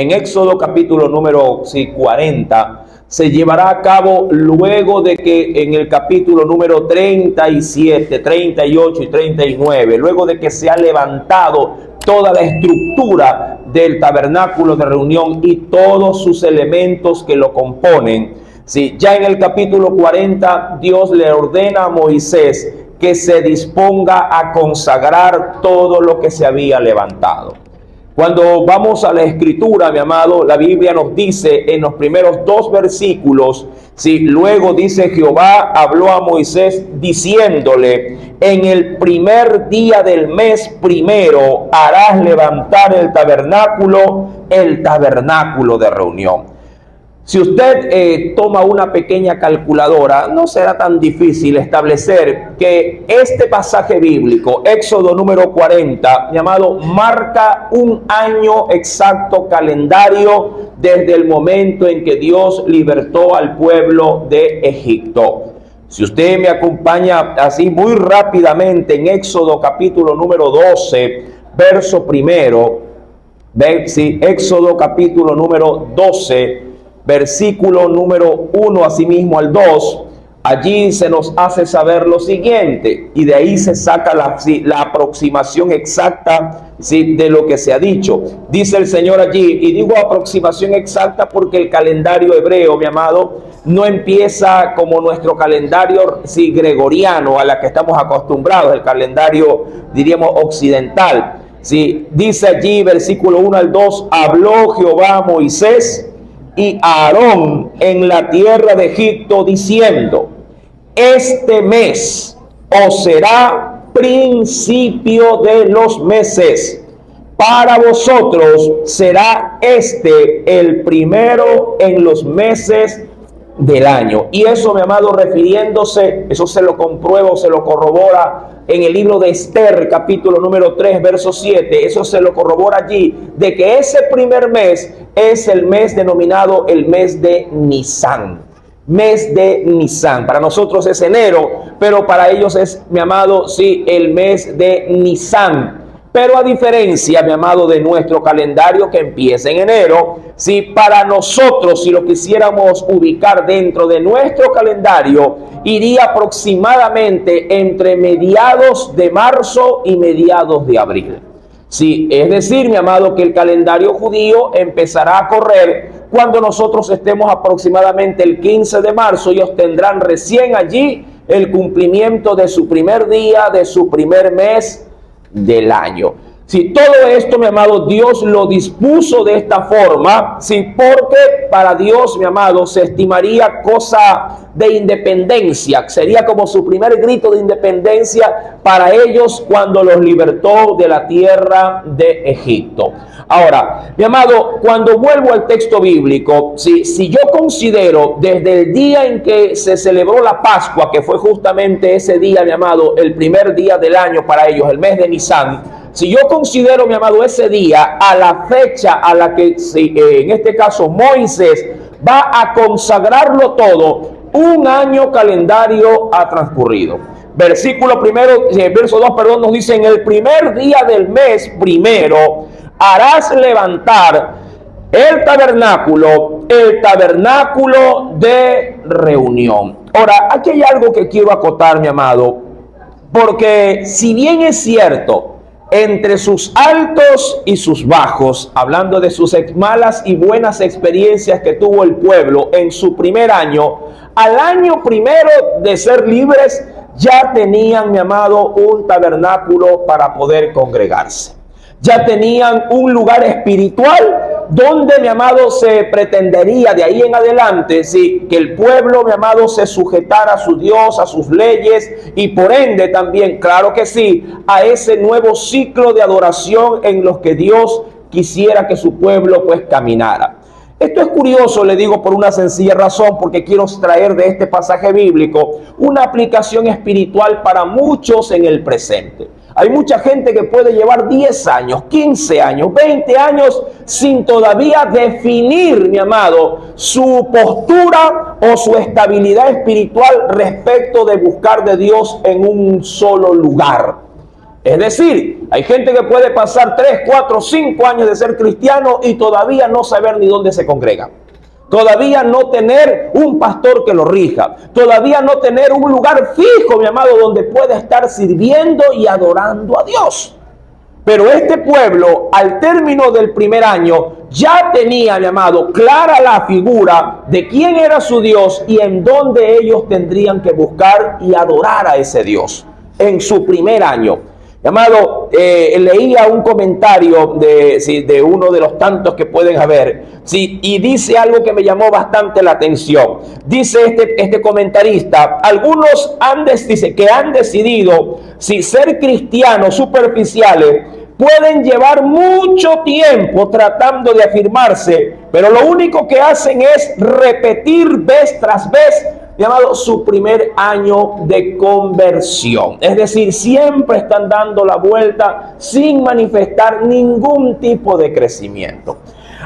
en Éxodo capítulo número 40, se llevará a cabo luego de que en el capítulo número 37, 38 y 39, luego de que se ha levantado toda la estructura del tabernáculo de reunión y todos sus elementos que lo componen. Sí, ya en el capítulo 40, Dios le ordena a Moisés que se disponga a consagrar todo lo que se había levantado. Cuando vamos a la escritura, mi amado, la Biblia nos dice en los primeros 2 versículos, sí, luego dice: Jehová habló a Moisés diciéndole, en el primer día del mes primero harás levantar el tabernáculo de reunión. Si usted toma una pequeña calculadora, no será tan difícil establecer que este pasaje bíblico, Éxodo número 40, mi amado, marca un año exacto calendario desde el momento en que Dios libertó al pueblo de Egipto. Si usted me acompaña así muy rápidamente en Éxodo capítulo número 12, verso primero, sí, Éxodo capítulo número 12, versículo número 1 asimismo al 2, allí se nos hace saber lo siguiente, y de ahí se saca la aproximación exacta, ¿sí?, de lo que se ha dicho. Dice el Señor allí, y digo aproximación exacta porque el calendario hebreo, mi amado, no empieza como nuestro calendario, sí, gregoriano, a la que estamos acostumbrados, el calendario, diríamos, occidental. Sí, dice allí, versículo 1 al 2, habló Jehová a Moisés y a Aarón en la tierra de Egipto, diciendo: este mes os será principio de los meses, para vosotros será este el primero en los meses del año. Y eso, mi amado, refiriéndose, eso se lo comprueba o se lo corrobora en el libro de Esther, capítulo número 3, verso 7, eso se lo corrobora allí, de que ese primer mes es el mes denominado el mes de Nisán. Mes de Nisán. Para nosotros es enero, pero para ellos es, mi amado, sí, el mes de Nisán. Pero a diferencia, mi amado, de nuestro calendario que empieza en enero, si para nosotros, si lo quisiéramos ubicar dentro de nuestro calendario, iría aproximadamente entre mediados de marzo y mediados de abril. Sí, es decir, mi amado, que el calendario judío empezará a correr cuando nosotros estemos aproximadamente el 15 de marzo. Ellos tendrán recién allí el cumplimiento de su primer día, de su primer mes del año. Si todo esto, mi amado, Dios lo dispuso de esta forma, sí, porque para Dios, mi amado, se estimaría cosa de independencia, sería como su primer grito de independencia para ellos cuando los libertó de la tierra de Egipto. Ahora, mi amado, cuando vuelvo al texto bíblico, si yo considero desde el día en que se celebró la Pascua, que fue justamente ese día, mi amado, el primer día del año para ellos, el mes de Nisán, si yo considero, mi amado, ese día a la fecha a la que, en este caso, Moisés va a consagrarlo todo, un año calendario ha transcurrido. Versículo primero, verso 2, perdón, nos dice: en el primer día del mes primero harás levantar el tabernáculo de reunión. Ahora, aquí hay algo que quiero acotar, mi amado, porque si bien es cierto, entre sus altos y sus bajos, hablando de sus malas y buenas experiencias que tuvo el pueblo en su primer año, al año primero de ser libres, ya tenían, mi amado, un tabernáculo para poder congregarse. Ya tenían un lugar espiritual donde, mi amado, se pretendería de ahí en adelante, sí, que el pueblo, mi amado, se sujetara a su Dios, a sus leyes y por ende también, claro que sí, a ese nuevo ciclo de adoración en los que Dios quisiera que su pueblo pues caminara. Esto es curioso, le digo, por una sencilla razón, porque quiero extraer de este pasaje bíblico una aplicación espiritual para muchos en el presente. Hay mucha gente que puede llevar 10 años, 15 años, 20 años sin todavía definir, mi amado, su postura o su estabilidad espiritual respecto de buscar de Dios en un solo lugar. Es decir, hay gente que puede pasar 3, 4, 5 años de ser cristiano y todavía no saber ni dónde se congrega. Todavía no tener un pastor que lo rija. Todavía no tener un lugar fijo, mi amado, donde pueda estar sirviendo y adorando a Dios. Pero este pueblo, al término del primer año, ya tenía, mi amado, clara la figura de quién era su Dios y en dónde ellos tendrían que buscar y adorar a ese Dios. En su primer año. Mi amado, leía un comentario de uno de los tantos que pueden haber, y dice algo que me llamó bastante la atención. Dice este comentarista, algunos dice que han decidido ser cristianos superficiales, pueden llevar mucho tiempo tratando de afirmarse, pero lo único que hacen es repetir vez tras vez, llamado su primer año de conversión. Es decir, siempre están dando la vuelta sin manifestar ningún tipo de crecimiento.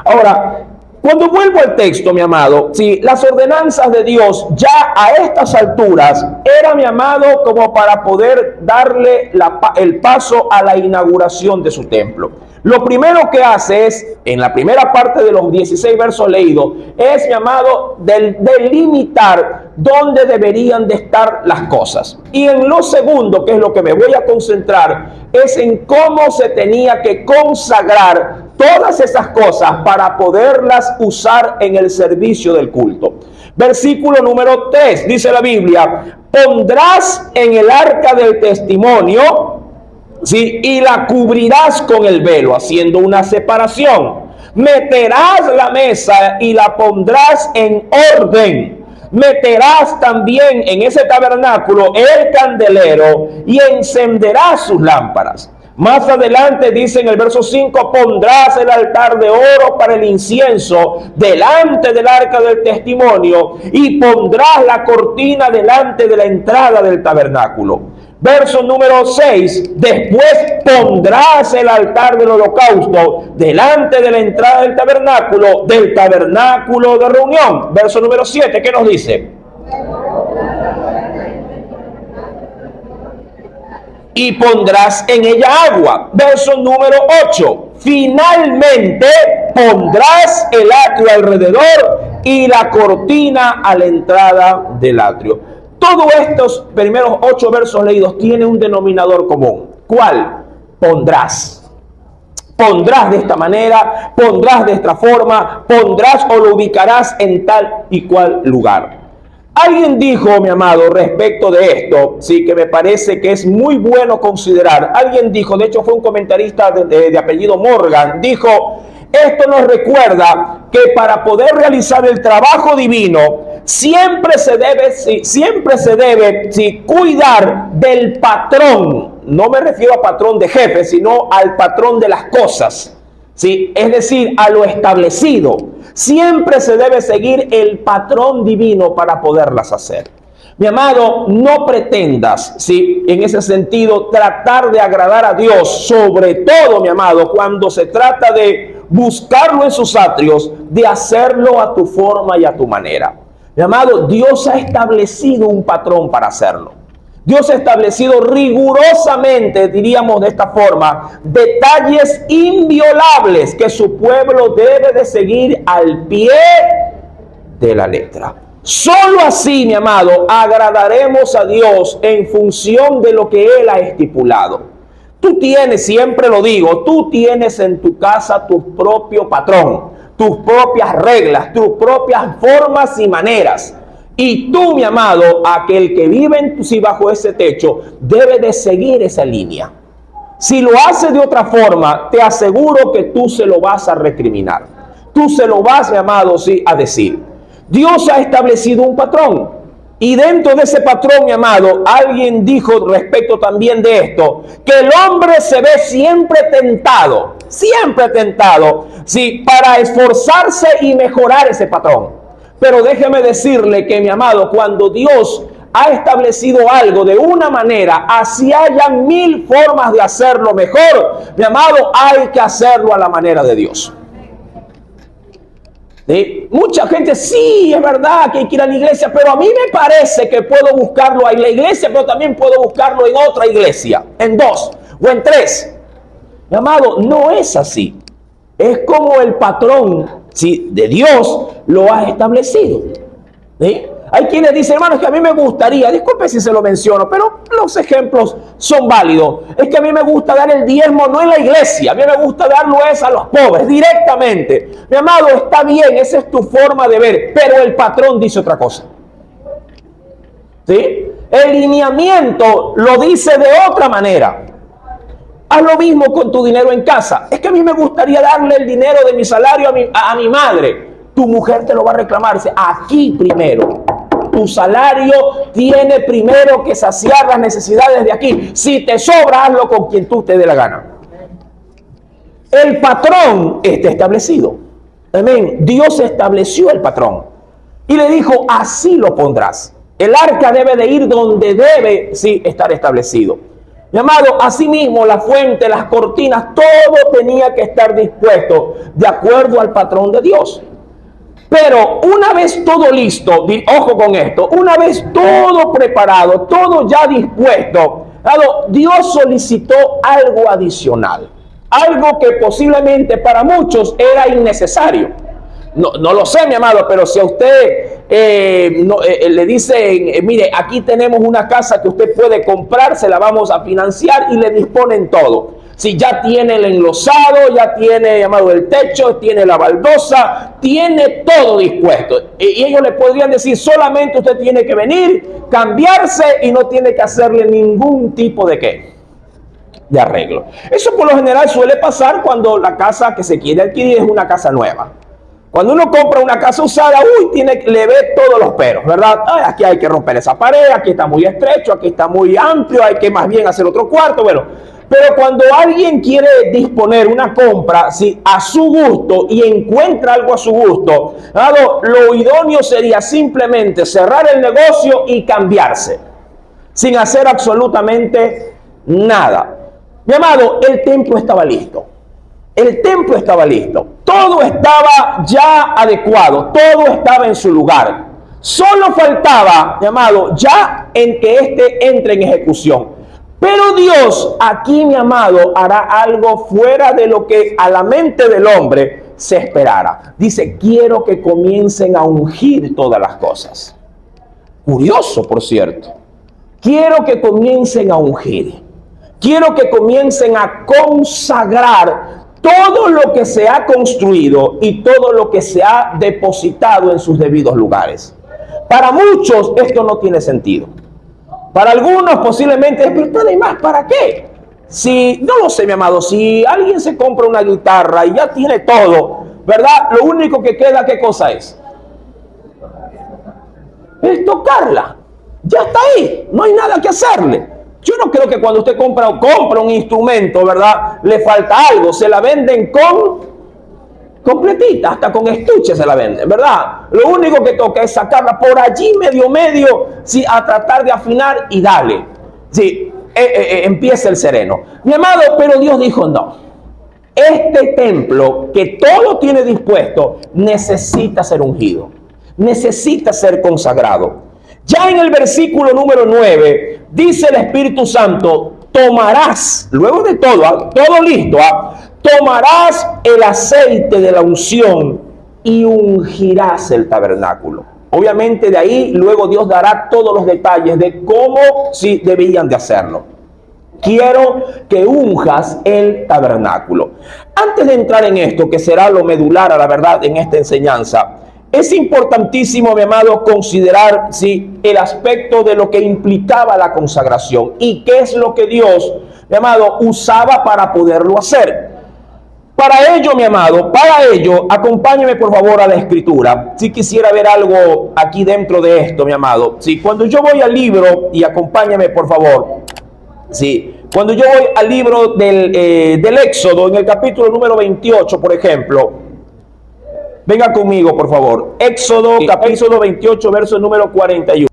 Ahora, cuando vuelvo al texto, mi amado, las ordenanzas de Dios ya a estas alturas era, mi amado, como para poder darle el paso a la inauguración de su templo. Lo primero que hace es, en la primera parte de los 16 versos leídos, es, mi amado, delimitar dónde deberían de estar las cosas. Y en lo segundo, que es lo que me voy a concentrar, es en cómo se tenía que consagrar todas esas cosas para poderlas usar en el servicio del culto. Versículo número 3, dice la Biblia, pondrás en el arca del testimonio, y la cubrirás con el velo, haciendo una separación. Meterás la mesa y la pondrás en orden. Meterás también en ese tabernáculo el candelero y encenderás sus lámparas. Más adelante dice en el verso 5, pondrás el altar de oro para el incienso delante del arca del testimonio y pondrás la cortina delante de la entrada del tabernáculo. Verso número 6, después pondrás el altar del holocausto delante de la entrada del tabernáculo de reunión. Verso número 7, ¿qué nos dice? Y pondrás en ella agua. Verso número 8. Finalmente pondrás el atrio alrededor y la cortina a la entrada del atrio. Todos estos primeros 8 versos leídos tienen un denominador común. ¿Cuál? Pondrás. Pondrás de esta manera, pondrás de esta forma, pondrás o lo ubicarás en tal y cual lugar. Alguien dijo, mi amado, respecto de esto, que me parece que es muy bueno considerar. Alguien dijo, de hecho fue un comentarista de apellido Morgan, dijo, esto nos recuerda que para poder realizar el trabajo divino, siempre se debe cuidar del patrón. No me refiero a patrón de jefe, sino al patrón de las cosas. Es decir, a lo establecido. Siempre se debe seguir el patrón divino para poderlas hacer. Mi amado, no pretendas, en ese sentido, tratar de agradar a Dios, sobre todo, mi amado, cuando se trata de buscarlo en sus atrios, de hacerlo a tu forma y a tu manera. Mi amado, Dios ha establecido un patrón para hacerlo. Dios ha establecido rigurosamente, diríamos de esta forma, detalles inviolables que su pueblo debe de seguir al pie de la letra. Solo así, mi amado, agradaremos a Dios en función de lo que Él ha estipulado. Tú tienes, siempre lo digo, tú tienes en tu casa tu propio patrón, tus propias reglas, tus propias formas y maneras. Y tú, mi amado, aquel que vive bajo ese techo, debe de seguir esa línea. Si lo hace de otra forma, te aseguro que tú se lo vas a recriminar. Tú se lo vas, mi amado, a decir. Dios ha establecido un patrón. Y dentro de ese patrón, mi amado, alguien dijo respecto también de esto, que el hombre se ve siempre tentado, para esforzarse y mejorar ese patrón. Pero déjeme decirle que, mi amado, cuando Dios ha establecido algo de una manera, así haya 1000 formas de hacerlo mejor, mi amado, hay que hacerlo a la manera de Dios. Mucha gente, sí, es verdad que hay que ir a la iglesia, pero a mí me parece que puedo buscarlo en la iglesia, pero también puedo buscarlo en otra iglesia, en dos. o en 3. Mi amado, no es así. Es como el patrón, ¿sí?, de Dios lo ha establecido. ¿Sí? Hay quienes dicen, hermanos, que a mí me gustaría, disculpe si se lo menciono, pero los ejemplos son válidos. Es que a mí me gusta dar el diezmo no en la iglesia, a mí me gusta darlo es a los pobres, directamente. Mi amado, está bien, esa es tu forma de ver, pero el patrón dice otra cosa. ¿Sí? El lineamiento lo dice de otra manera. Haz lo mismo con tu dinero en casa. Es que a mí me gustaría darle el dinero de mi salario a mi madre. Tu mujer te lo va a reclamar. Aquí primero. Tu salario tiene primero que saciar las necesidades de aquí. Si te sobra, hazlo con quien tú te dé la gana. El patrón está establecido. Amén. Dios estableció el patrón. Y le dijo, así lo pondrás. El arca debe de ir donde debe, sí, estar establecido. Mi amado, asimismo la fuente, las cortinas, todo tenía que estar dispuesto de acuerdo al patrón de Dios. Pero una vez todo listo, ojo con esto, una vez todo preparado, todo ya dispuesto, Dios solicitó algo adicional, algo que posiblemente para muchos era innecesario. No lo sé, mi amado, pero si a usted le dicen, mire, aquí tenemos una casa que usted puede comprar, se la vamos a financiar y le disponen todo. Si ya tiene el enlosado, ya tiene, llamado, el techo, tiene la baldosa, tiene todo dispuesto. Y ellos le podrían decir, solamente usted tiene que venir, cambiarse y no tiene que hacerle ningún tipo de ¿qué? De arreglo. Eso por lo general suele pasar cuando la casa que se quiere adquirir es una casa nueva. Cuando uno compra una casa usada, le ve todos los peros, ¿verdad? Ay, aquí hay que romper esa pared, aquí está muy estrecho, aquí está muy amplio, hay que más bien hacer otro cuarto, bueno. Pero cuando alguien quiere disponer una compra, ¿sí?, a su gusto y encuentra algo a su gusto, lo idóneo sería simplemente cerrar el negocio y cambiarse, sin hacer absolutamente nada. Mi amado, el templo estaba listo. El templo estaba listo. Todo estaba ya adecuado. Todo estaba en su lugar. Solo faltaba, mi amado, ya en que éste entre en ejecución. Pero Dios aquí, mi amado, hará algo fuera de lo que a la mente del hombre se esperara. Dice, quiero que comiencen a ungir todas las cosas. Curioso, por cierto. Quiero que comiencen a ungir. Quiero que comiencen a consagrar todo lo que se ha construido y todo lo que se ha depositado en sus debidos lugares. Para muchos esto no tiene sentido. Para algunos posiblemente, pero además, ¿para qué? Si, no lo sé, mi amado, si alguien se compra una guitarra y ya tiene todo, ¿verdad? Lo único que queda, ¿qué cosa es? Es tocarla. Ya está ahí, no hay nada que hacerle. Yo no creo que cuando usted compra un instrumento, ¿verdad?, le falta algo. Se la venden completita, hasta con estuche se la venden, ¿verdad? Lo único que toca es sacarla por allí medio, sí, a tratar de afinar y dale. Sí, empieza el sereno. Mi amado, pero Dios dijo no. Este templo que todo tiene dispuesto necesita ser ungido, necesita ser consagrado. Ya en el versículo número 9 dice el Espíritu Santo, tomarás, luego de todo, todo listo, tomarás el aceite de la unción y ungirás el tabernáculo. Obviamente de ahí luego Dios dará todos los detalles de cómo sí debían de hacerlo. Quiero que unjas el tabernáculo. Antes de entrar en esto, que será lo medular a la verdad en esta enseñanza, es importantísimo, mi amado, considerar, ¿sí?, el aspecto de lo que implicaba la consagración y qué es lo que Dios, mi amado, usaba para poderlo hacer. Para ello, mi amado, acompáñeme por favor a la Escritura. Si quisiera ver algo aquí dentro de esto, mi amado. Sí, cuando yo voy al libro, y acompáñame por favor. Sí, cuando yo voy al libro del Éxodo, en el capítulo número 28, por ejemplo. Venga conmigo, por favor. Éxodo, capítulo 28, verso número 41.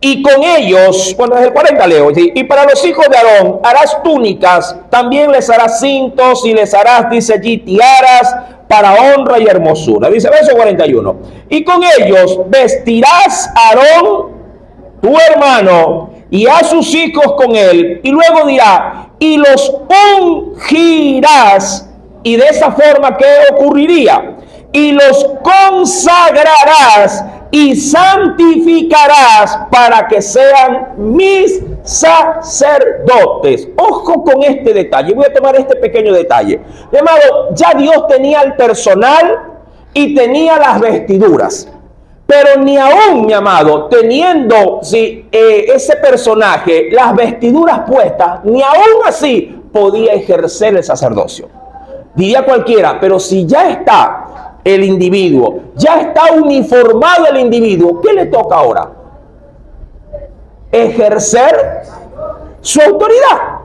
Y con ellos, bueno, desde el 40 leo, ¿sí? Y para los hijos de Aarón harás túnicas, también les harás cintos y les harás, dice allí, tiaras para honra y hermosura. Dice, verso 41. Y con ellos vestirás a Aarón, tu hermano, y a sus hijos con él. Y luego dirá, y los ungirás. Y de esa forma, ¿qué ocurriría? Y los consagrarás y santificarás para que sean mis sacerdotes. Ojo con este detalle. Voy a tomar este pequeño detalle. Mi amado, ya Dios tenía el personal y tenía las vestiduras. Pero ni aún, mi amado, teniendo ese personaje, las vestiduras puestas, ni aún así podía ejercer el sacerdocio. Diría cualquiera, pero si ya está el individuo, ya está uniformado el individuo, ¿qué le toca ahora? Ejercer su autoridad.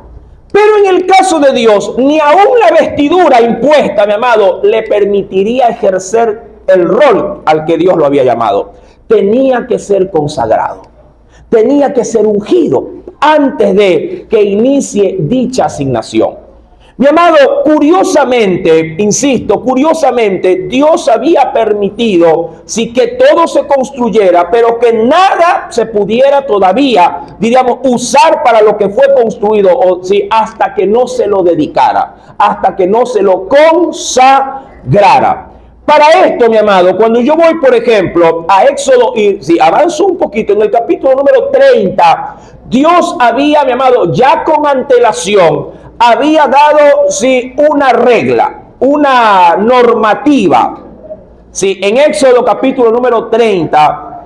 Pero en el caso de Dios, ni aún la vestidura impuesta, mi amado, le permitiría ejercer el rol al que Dios lo había llamado. Tenía que ser consagrado, tenía que ser ungido antes de que inicie dicha asignación. Mi amado, curiosamente, insisto, curiosamente, Dios había permitido que todo se construyera, pero que nada se pudiera todavía, diríamos, usar para lo que fue construido, hasta que no se lo dedicara, hasta que no se lo consagrara. Para esto, mi amado, cuando yo voy, por ejemplo, a Éxodo, y si avanzo un poquito, en el capítulo número 30, Dios había, mi amado, ya con antelación, había dado, una regla, una normativa. En Éxodo capítulo número 30,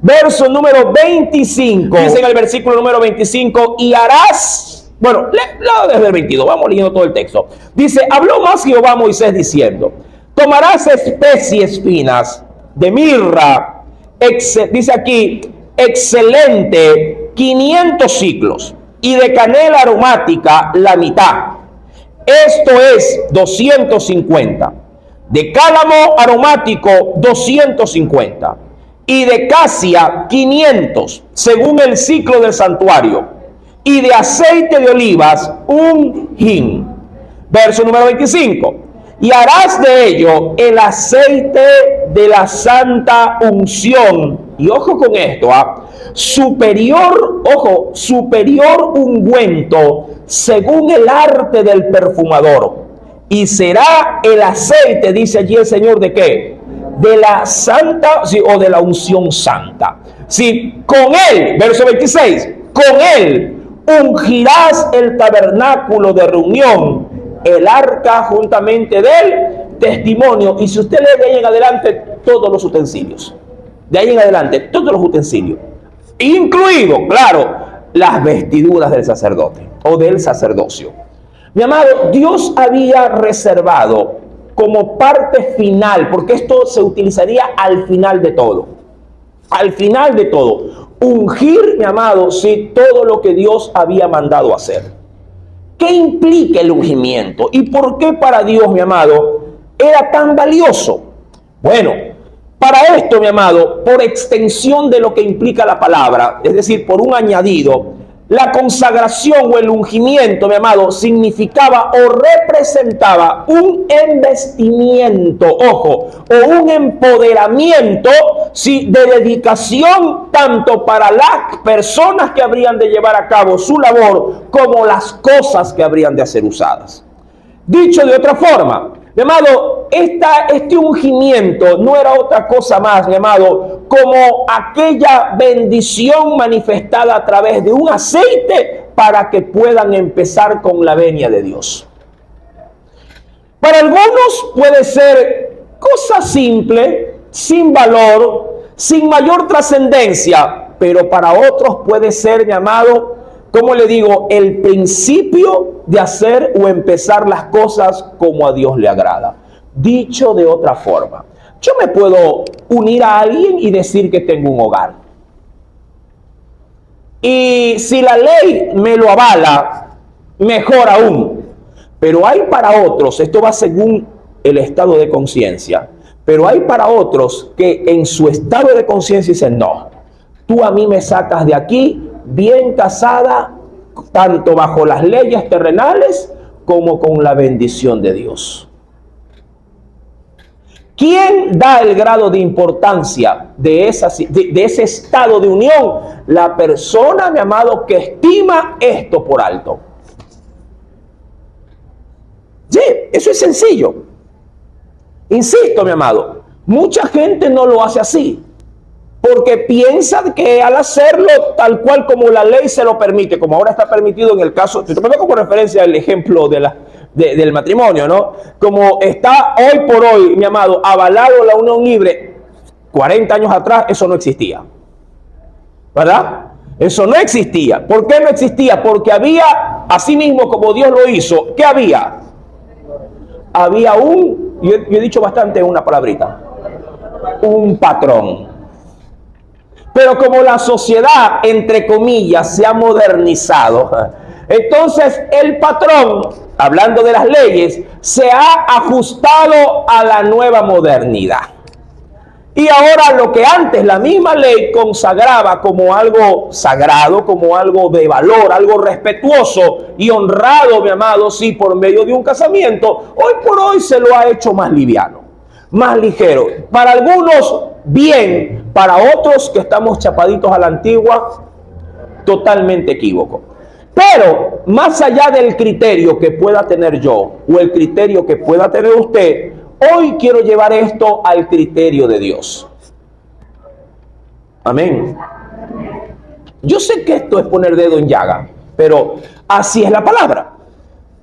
verso número 25, dice en el versículo número 25, y harás, bueno, leo desde el 22, vamos leyendo todo el texto. Dice, habló más Jehová a Moisés diciendo, tomarás especies finas de mirra, dice aquí, excelente, 500 ciclos, y de canela aromática la mitad. Esto es 250. De cálamo aromático 250. Y de casia 500, según el ciclo del santuario. Y de aceite de olivas un hin. Verso número 25. Y harás de ello el aceite de la santa unción. Y ojo con esto, superior ungüento según el arte del perfumador. Y será el aceite, dice allí el Señor, ¿de qué? De la santa, o de la unción santa. Con él, verso 26, con él ungirás el tabernáculo de reunión, el arca juntamente del testimonio. Y si usted lee de ahí en adelante, todos los utensilios. De ahí en adelante, todos los utensilios. Incluido, claro, las vestiduras del sacerdote o del sacerdocio. Mi amado, Dios había reservado como parte final, porque esto se utilizaría al final de todo. Al final de todo. Ungir, mi amado, todo lo que Dios había mandado hacer. ¿Qué implica el ungimiento? ¿Y por qué para Dios, mi amado, era tan valioso? Bueno, para esto, mi amado, por extensión de lo que implica la palabra, es decir, por un añadido, la consagración o el ungimiento, mi amado, significaba o representaba un embestimiento, ojo, o un empoderamiento, de dedicación tanto para las personas que habrían de llevar a cabo su labor como las cosas que habrían de ser usadas. Dicho de otra forma, mi amado, este ungimiento no era otra cosa más, mi amado, como aquella bendición manifestada a través de un aceite para que puedan empezar con la venia de Dios. Para algunos puede ser cosa simple, sin valor, sin mayor trascendencia, pero para otros puede ser, mi amado, como le digo, el principio de hacer o empezar las cosas como a Dios le agrada. Dicho de otra forma, yo me puedo unir a alguien y decir que tengo un hogar. Y si la ley me lo avala, mejor aún. Pero hay para otros, esto va según el estado de conciencia, pero hay para otros que en su estado de conciencia dicen, no, tú a mí me sacas de aquí bien casada, tanto bajo las leyes terrenales como con la bendición de Dios. ¿Quién da el grado de importancia de ese estado de unión? La persona, mi amado, que estima esto por alto. Eso es sencillo. Insisto, mi amado, mucha gente no lo hace así, porque piensa que al hacerlo tal cual como la ley se lo permite, como ahora está permitido en el caso, te tomo como referencia el ejemplo del matrimonio, ¿no? Como está hoy por hoy, mi amado, avalado la unión libre, 40 años atrás eso no existía, ¿verdad? Eso no existía. ¿Por qué no existía? Porque había, así mismo como Dios lo hizo, ¿qué había? Había yo he dicho bastante una palabrita, un patrón. Pero como la sociedad, entre comillas, se ha modernizado, entonces el patrón, hablando de las leyes, se ha ajustado a la nueva modernidad. Y ahora lo que antes la misma ley consagraba como algo sagrado, como algo de valor, algo respetuoso y honrado, mi amado, sí, por medio de un casamiento, hoy por hoy se lo ha hecho más liviano, más ligero. Para algunos, bien, para otros que estamos chapaditos a la antigua, totalmente equívoco. Pero más allá del criterio que pueda tener yo o el criterio que pueda tener usted, hoy quiero llevar esto al criterio de Dios. Amén. Yo sé que esto es poner dedo en llaga, pero así es la palabra.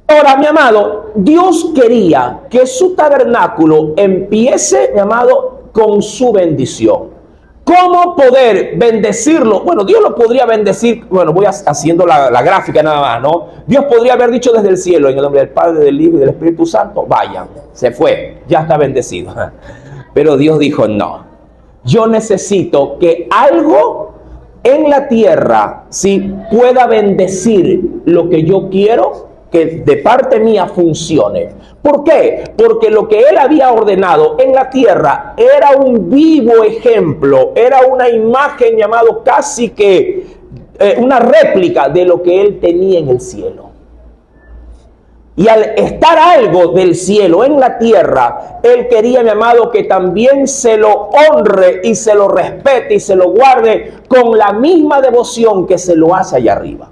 Ahora, mi amado, Dios quería que su tabernáculo empiece, mi amado, con su bendición. ¿Cómo poder bendecirlo? Bueno, Dios lo podría bendecir, bueno, voy haciendo la gráfica nada más, ¿no? Dios podría haber dicho desde el cielo, en el nombre del Padre, del Hijo y del Espíritu Santo, vayan, se fue, ya está bendecido. Pero Dios dijo, no, yo necesito que algo en la tierra, si pueda bendecir lo que yo quiero, que de parte mía funcione. ¿Por qué? Porque lo que él había ordenado en la tierra era un vivo ejemplo, era una imagen, llamado casi que una réplica de lo que él tenía en el cielo. Y al estar algo del cielo en la tierra, él quería, mi amado, que también se lo honre y se lo respete y se lo guarde con la misma devoción que se lo hace allá arriba.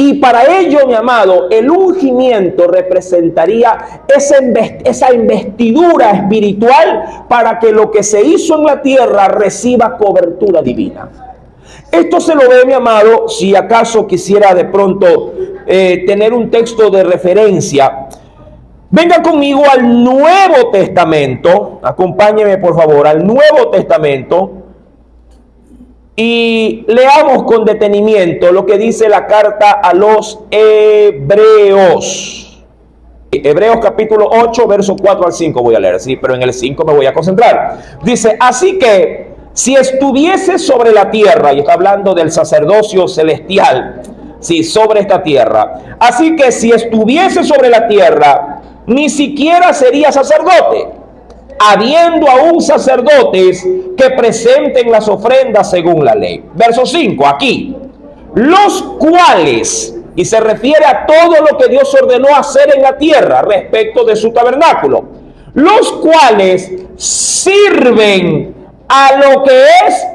Y para ello, mi amado, el ungimiento representaría esa investidura espiritual para que lo que se hizo en la tierra reciba cobertura divina. Esto se lo ve, mi amado, si acaso quisiera de pronto tener un texto de referencia. Venga conmigo al Nuevo Testamento, acompáñeme por favor al Nuevo Testamento. Y leamos con detenimiento lo que dice la carta a los Hebreos. Hebreos capítulo 8, verso 4 al 5 voy a leer, sí, pero en el 5 me voy a concentrar. Dice, así que si estuviese sobre la tierra, y está hablando del sacerdocio celestial, sí, sobre esta tierra. Así que si estuviese sobre la tierra, ni siquiera sería sacerdote, habiendo aún sacerdotes que presenten las ofrendas según la ley. Verso 5, aquí, los cuales, y se refiere a todo lo que Dios ordenó hacer en la tierra respecto de su tabernáculo, los cuales sirven a lo que es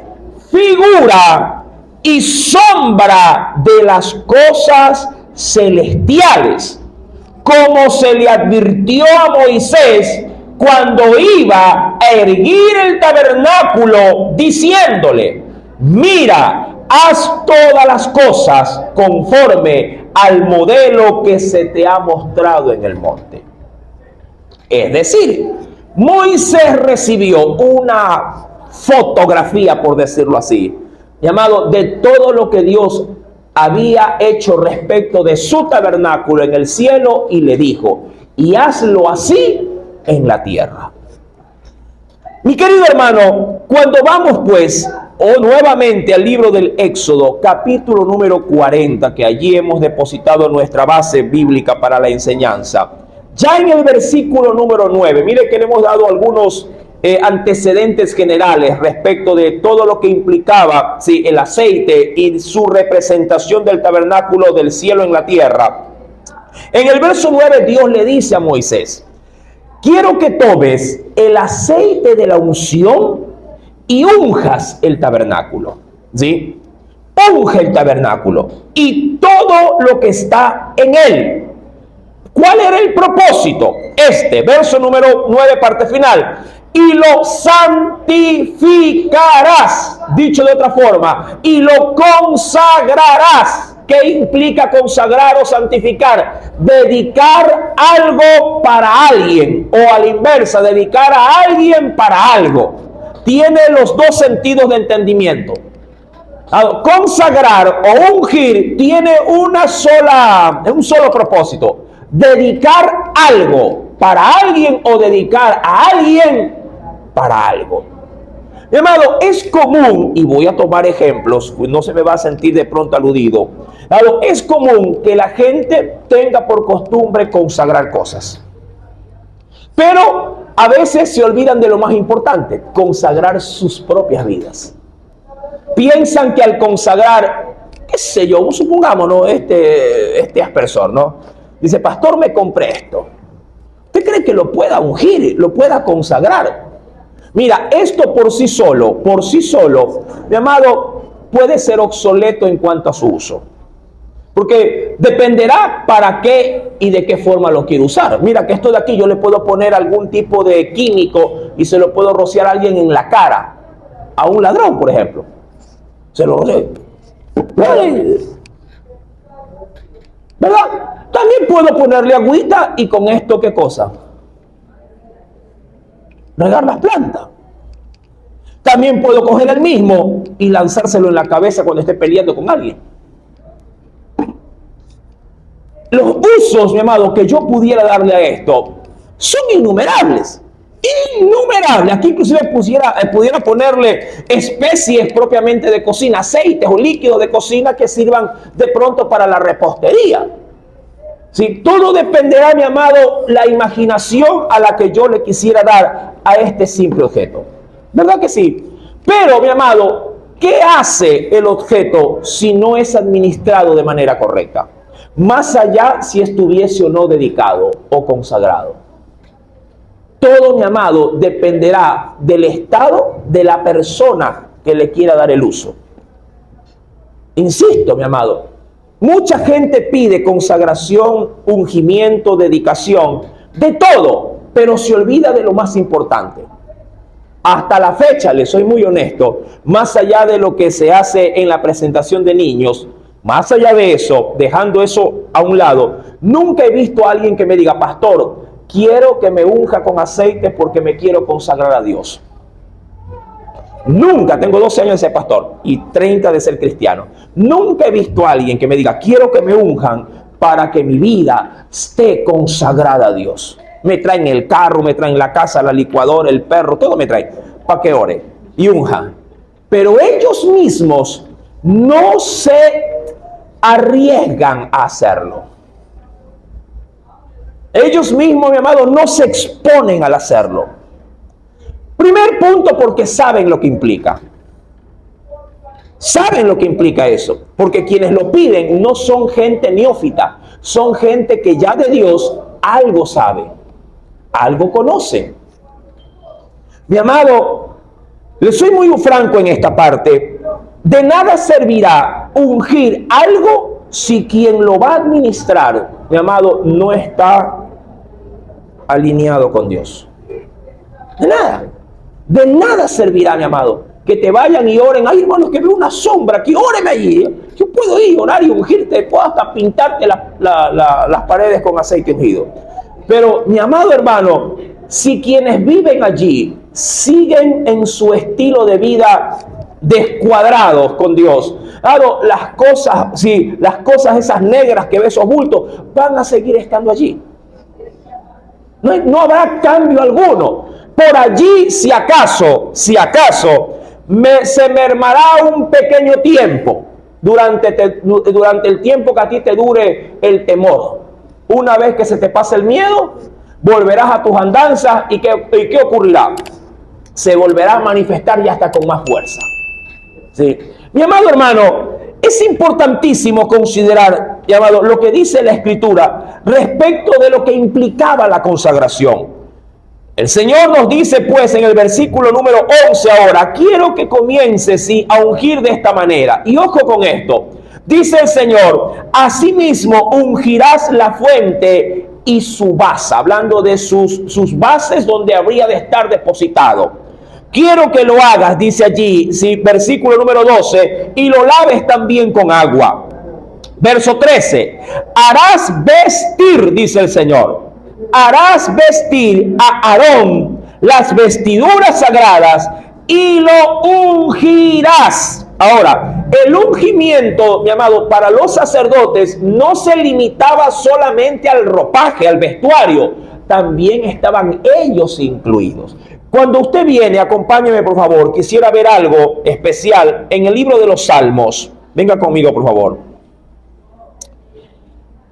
figura y sombra de las cosas celestiales, como se le advirtió a Moisés cuando iba a erguir el tabernáculo, diciéndole, mira, haz todas las cosas conforme al modelo que se te ha mostrado en el monte. Es decir, Moisés recibió una fotografía, por decirlo así, llamado de todo lo que Dios había hecho respecto de su tabernáculo en el cielo, y le dijo, y hazlo así en la tierra. Mi querido hermano, cuando vamos pues nuevamente al libro del Éxodo, capítulo número 40, que allí hemos depositado nuestra base bíblica para la enseñanza, ya en el versículo número 9, mire que le hemos dado algunos antecedentes generales respecto de todo lo que implicaba, sí, el aceite y su representación del tabernáculo del cielo en la tierra. En el verso 9 Dios le dice a Moisés, quiero que tomes el aceite de la unción y unjas el tabernáculo, ¿sí? Unge el tabernáculo y todo lo que está en él. ¿Cuál era el propósito? Verso número 9, parte final. Y lo santificarás, dicho de otra forma, y lo consagrarás. ¿Qué implica consagrar o santificar? Dedicar algo para alguien, o a la inversa, dedicar a alguien para algo. Tiene los dos sentidos de entendimiento. Consagrar o ungir tiene un solo propósito: dedicar algo para alguien o dedicar a alguien para algo. Mi amado, es común, y voy a tomar ejemplos, no se me va a sentir de pronto aludido. Es común que la gente tenga por costumbre consagrar cosas, pero a veces se olvidan de lo más importante: consagrar sus propias vidas. Piensan que al consagrar, qué sé yo, supongámonos este aspersor, ¿no? Dice: pastor, me compré esto. ¿Usted cree que lo pueda ungir, lo pueda consagrar? Mira, esto por sí solo, mi amado, puede ser obsoleto en cuanto a su uso. Porque dependerá para qué y de qué forma lo quiere usar. Mira que esto de aquí yo le puedo poner algún tipo de químico y se lo puedo rociar a alguien en la cara. A un ladrón, por ejemplo. Se lo roceo. ¿Verdad? También puedo ponerle agüita y con esto, ¿qué cosa? Regar las plantas. También puedo coger el mismo y lanzárselo en la cabeza cuando esté peleando con alguien. Los usos, mi amado, que yo pudiera darle a esto son innumerables. Innumerables. Aquí inclusive pudiera ponerle especies propiamente de cocina, aceites o líquidos de cocina que sirvan de pronto para la repostería. ¿Sí? Todo dependerá, mi amado, la imaginación a la que yo le quisiera dar a este simple objeto. ¿Verdad que sí? Pero, mi amado, ¿qué hace el objeto si no es administrado de manera correcta? Más allá si estuviese o no dedicado o consagrado. Todo, mi amado, dependerá del estado de la persona que le quiera dar el uso. Insisto, mi amado, mucha gente pide consagración, ungimiento, dedicación, de todo, pero se olvida de lo más importante. Hasta la fecha, les soy muy honesto, más allá de lo que se hace en la presentación de niños, más allá de eso, dejando eso a un lado, nunca he visto a alguien que me diga: pastor, quiero que me unja con aceite porque me quiero consagrar a Dios. Nunca, tengo 12 años de ser pastor y 30 de ser cristiano. Nunca he visto a alguien que me diga: quiero que me unjan para que mi vida esté consagrada a Dios. Me traen el carro, me traen la casa, la licuadora, el perro, todo me traen para que ore y unjan. Pero ellos mismos no se arriesgan a hacerlo. Ellos mismos, mi amado, no se exponen al hacerlo. Primer punto, porque saben lo que implica. Saben lo que implica eso. Porque quienes lo piden no son gente neófita. Son gente que ya de Dios algo sabe. Algo conoce. Mi amado, le soy muy franco en esta parte. De nada servirá ungir algo si quien lo va a administrar, mi amado, no está alineado con Dios. De nada servirá, mi amado, que te vayan y oren: ay, hermano, que veo una sombra aquí, óreme allí. Yo puedo ir, orar y ungirte, puedo hasta pintarte las paredes con aceite ungido. Pero, mi amado hermano, si quienes viven allí siguen en su estilo de vida descuadrados con Dios, claro, las cosas esas negras que ves, esos bultos, van a seguir estando allí. No habrá cambio alguno. Por allí, si acaso, se mermará un pequeño tiempo durante el tiempo que a ti te dure el temor. Una vez que se te pase el miedo, volverás a tus andanzas y ¿qué ocurrirá? Se volverá a manifestar y hasta con más fuerza. ¿Sí? Mi amado hermano, es importantísimo considerar, mi amado, lo que dice la Escritura respecto de lo que implicaba la consagración. El Señor nos dice pues en el versículo número 11 ahora: quiero que comiences a ungir de esta manera. Y ojo con esto, dice el Señor: asimismo ungirás la fuente y su base, hablando de sus bases donde habría de estar depositado. Quiero que lo hagas, dice allí, sí, versículo número 12, y lo laves también con agua. Verso 13, harás vestir, dice el Señor, harás vestir a Aarón las vestiduras sagradas y lo ungirás. Ahora, el ungimiento, mi amado, para los sacerdotes no se limitaba solamente al ropaje, al vestuario, también estaban ellos incluidos. Cuando usted viene, acompáñeme por favor, quisiera ver algo especial en el libro de los Salmos. Venga conmigo por favor.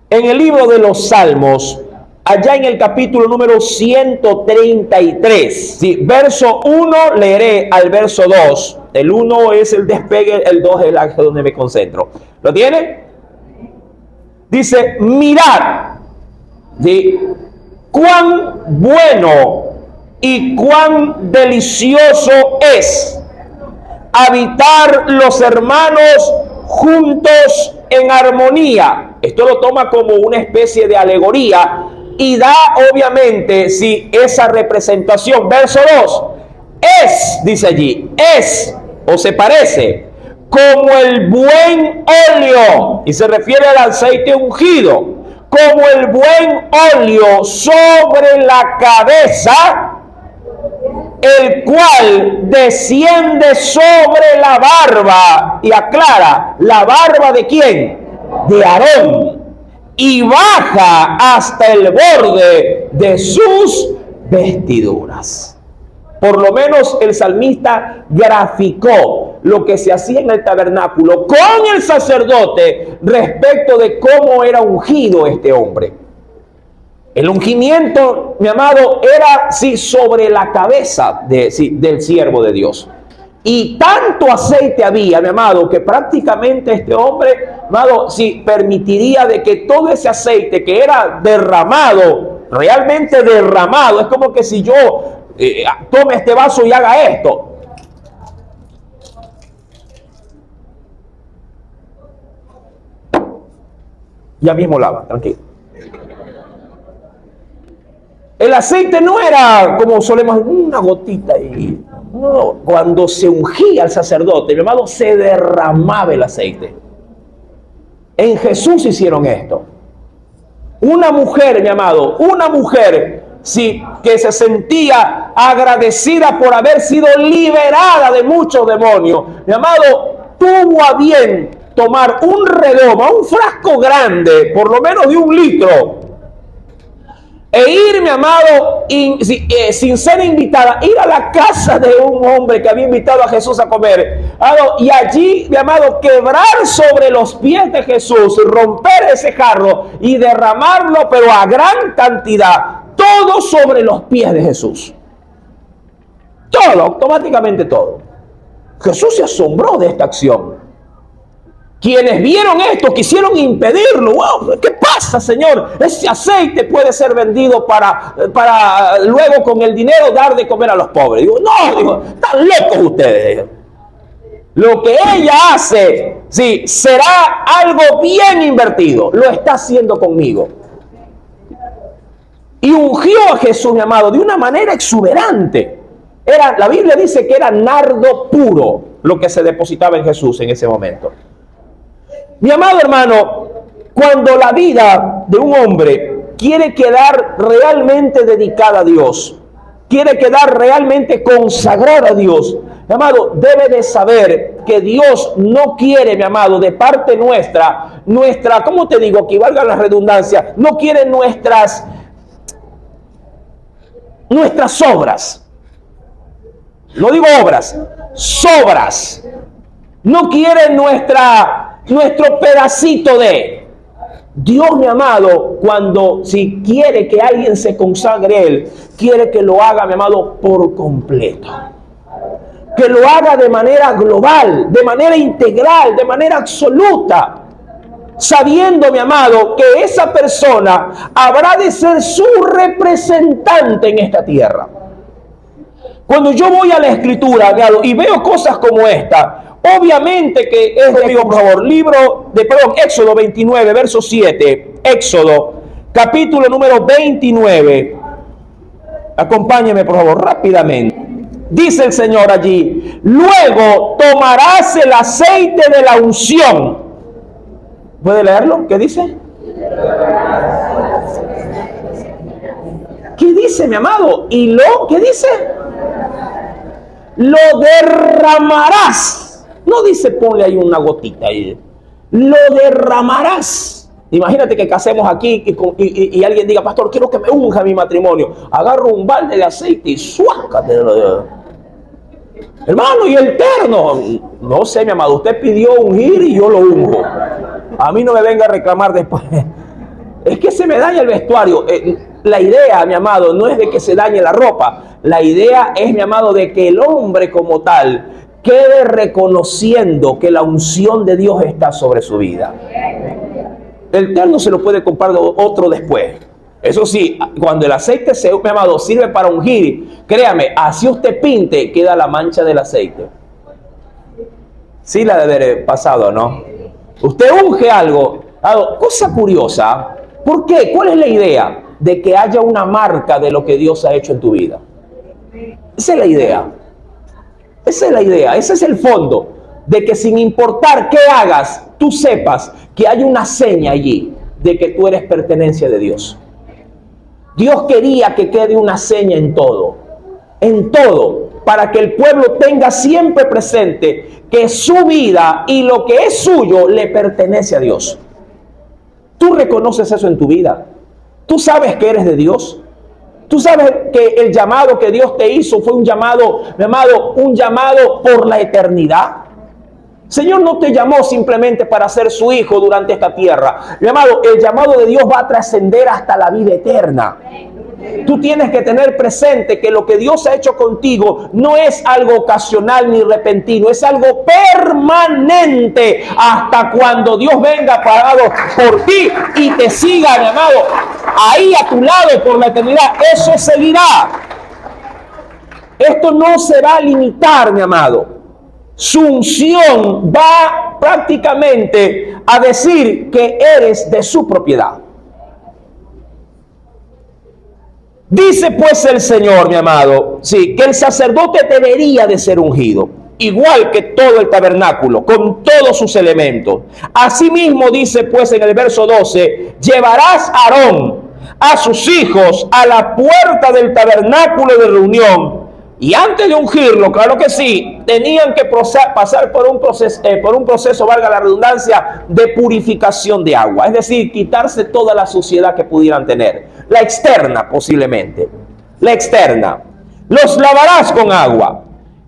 En el libro de los Salmos, allá en el capítulo número 133, sí, verso 1 leeré al verso 2. El 1 es el despegue, el 2 es el acto donde me concentro. ¿Lo tiene? Dice, mirad, ¿sí?, cuán bueno y cuán delicioso es habitar los hermanos juntos en armonía. Esto lo toma como una especie de alegoría y da obviamente, sí, esa representación. Verso 2, es, dice allí, es o se parece como el buen óleo, y se refiere al aceite ungido, como el buen óleo sobre la cabeza, el cual desciende sobre la barba, y aclara, ¿la barba de quién? De Aarón, y baja hasta el borde de sus vestiduras. Por lo menos el salmista graficó lo que se hacía en el tabernáculo con el sacerdote respecto de cómo era ungido este hombre. El ungimiento, mi amado, era sí sobre la cabeza del siervo de Dios. Y tanto aceite había, mi amado, que prácticamente este hombre, amado, sí permitiría de que todo ese aceite que era derramado, realmente derramado, es como que si yo tome este vaso y haga esto. Ya mismo lava, tranquilo. El aceite no era como solemos, una gotita y no, cuando se ungía al sacerdote, mi amado, se derramaba el aceite. En Jesús hicieron esto. Una mujer, mi amado, una mujer, sí, que se sentía agradecida por haber sido liberada de muchos demonios, mi amado, tuvo a bien tomar un redoma, un frasco grande, por lo menos de 1 litro, e ir, mi amado, sin ser invitada, ir a la casa de un hombre que había invitado a Jesús a comer, y allí, mi amado, quebrar sobre los pies de Jesús, romper ese jarro y derramarlo, pero a gran cantidad, todo sobre los pies de Jesús. Todo, automáticamente todo. Jesús se asombró de esta acción. Quienes vieron esto quisieron impedirlo. ¡Wow! ¿Qué pasa, Señor? Ese aceite puede ser vendido para luego con el dinero dar de comer a los pobres. Digo, no, digo, están locos ustedes. Lo que ella hace, sí, será algo bien invertido. Lo está haciendo conmigo. Y ungió a Jesús, mi amado, de una manera exuberante. La Biblia dice que era nardo puro lo que se depositaba en Jesús en ese momento. Mi amado hermano, cuando la vida de un hombre quiere quedar realmente dedicada a Dios, quiere quedar realmente consagrada a Dios, mi amado, debe de saber que Dios no quiere, mi amado, de parte nuestra, ¿cómo te digo? Que valga la redundancia, no quiere nuestras obras. No digo obras, sobras. No quiere nuestro pedacito de Dios, mi amado. Cuando si quiere que alguien se consagre a Él, quiere que lo haga, mi amado, por completo, que lo haga de manera global, de manera integral, de manera absoluta, sabiendo, mi amado, que esa persona habrá de ser su representante en esta tierra. Cuando yo voy a la Escritura, amado, y veo cosas como esta, obviamente que es conmigo, por favor, Éxodo 29, verso 7. Éxodo capítulo número 29. Acompáñeme por favor rápidamente. Dice el Señor allí: luego tomarás el aceite de la unción. ¿Puede leerlo? ¿Qué dice? ¿Qué dice, mi amado? ¿Y qué dice? Lo derramarás. No dice ponle ahí una gotita ahí. Lo derramarás. Imagínate que casemos aquí y alguien diga: pastor, quiero que me unja mi matrimonio. Agarro un balde de aceite y suácate. Hermano, ¿y el terno? No sé, mi amado, usted pidió ungir y yo lo unjo. A mí no me venga a reclamar después. Es que se me daña el vestuario. La idea, mi amado, no es de que se dañe la ropa. La idea es, mi amado, de que el hombre como tal quede reconociendo que la unción de Dios está sobre su vida. El terno se lo puede comprar otro después. Eso sí, cuando el aceite, mi amado, sirve para ungir, créame, así usted pinte, queda la mancha del aceite. Sí la debe haber pasado, ¿no? Usted unge algo. Cosa curiosa. ¿Por qué? ¿Cuál es la idea? De que haya una marca de lo que Dios ha hecho en tu vida. Esa es la idea. Esa es la idea. Ese es el fondo. De que sin importar qué hagas, tú sepas que hay una seña allí de que tú eres pertenencia de Dios. Dios quería que quede una seña en todo, para que el pueblo tenga siempre presente que su vida y lo que es suyo le pertenece a Dios. Tú reconoces eso en tu vida. Tú sabes que eres de Dios. Tú sabes que el llamado que Dios te hizo fue un llamado, mi amado, un llamado por la eternidad. Señor no te llamó simplemente para ser su hijo durante esta tierra. Mi amado, el llamado de Dios va a trascender hasta la vida eterna. Tú tienes que tener presente que lo que Dios ha hecho contigo no es algo ocasional ni repentino, es algo permanente hasta cuando Dios venga parado por ti y te siga, mi amado, ahí a tu lado por la eternidad. Eso seguirá. Esto no se va a limitar, mi amado. Su unción va prácticamente a decir que eres de su propiedad. Dice pues el Señor, mi amado, sí, que el sacerdote debería de ser ungido, igual que todo el tabernáculo, con todos sus elementos. Asimismo dice pues en el verso 12, llevarás a Aarón a sus hijos a la puerta del tabernáculo de reunión. Y antes de ungirlo, claro que sí, tenían que pasar por un proceso, valga la redundancia, de purificación de agua. Es decir, quitarse toda la suciedad que pudieran tener. La externa, posiblemente. La externa. Los lavarás con agua.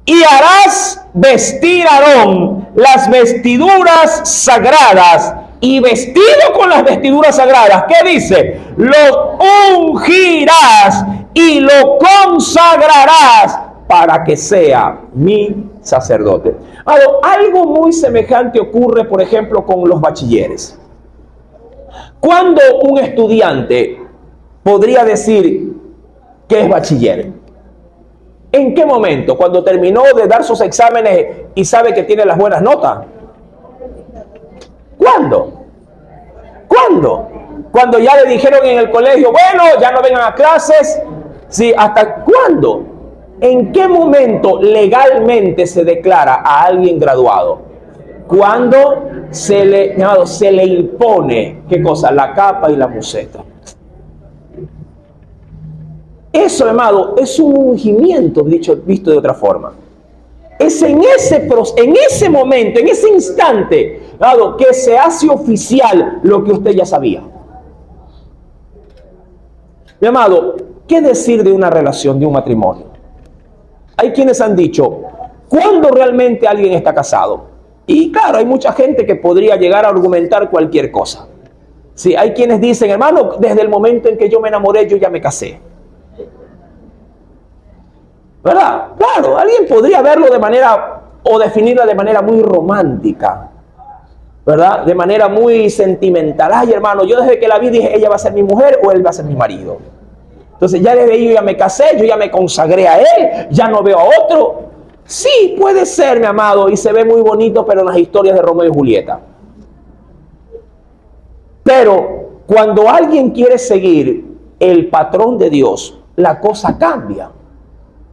Y harás vestir a Aarón las vestiduras sagradas. Y vestido con las vestiduras sagradas, ¿qué dice? Lo ungirás y lo consagrarás para que sea mi sacerdote. Algo muy semejante ocurre, por ejemplo, con los bachilleres. ¿Cuándo un estudiante podría decir que es bachiller? ¿En qué momento? Cuando terminó de dar sus exámenes y sabe que tiene las buenas notas. ¿Cuándo? ¿Cuándo? Cuando ya le dijeron en el colegio, bueno, ya no vengan a clases. Sí, ¿hasta cuándo? ¿En qué momento legalmente se declara a alguien graduado? Cuando se le impone, ¿qué cosa? La capa y la museta. Eso, amado, es un ungimiento, visto de otra forma. Es en ese momento, en ese instante, amado, que se hace oficial lo que usted ya sabía. Mi amado, ¿qué decir de una relación, de un matrimonio? Hay quienes han dicho, ¿cuándo realmente alguien está casado? Y claro, hay mucha gente que podría llegar a argumentar cualquier cosa. Sí, hay quienes dicen, hermano, desde el momento en que yo me enamoré, yo ya me casé. ¿Verdad? Claro, alguien podría verlo de manera, o definirla de manera muy romántica, ¿verdad? De manera muy sentimental. Ay, hermano, yo desde que la vi dije, ella va a ser mi mujer o él va a ser mi marido. Entonces ya desde ahí yo ya me casé, yo ya me consagré a él, ya no veo a otro. Sí, puede ser, mi amado, y se ve muy bonito, pero en las historias de Romeo y Julieta. Pero cuando alguien quiere seguir el patrón de Dios, la cosa cambia.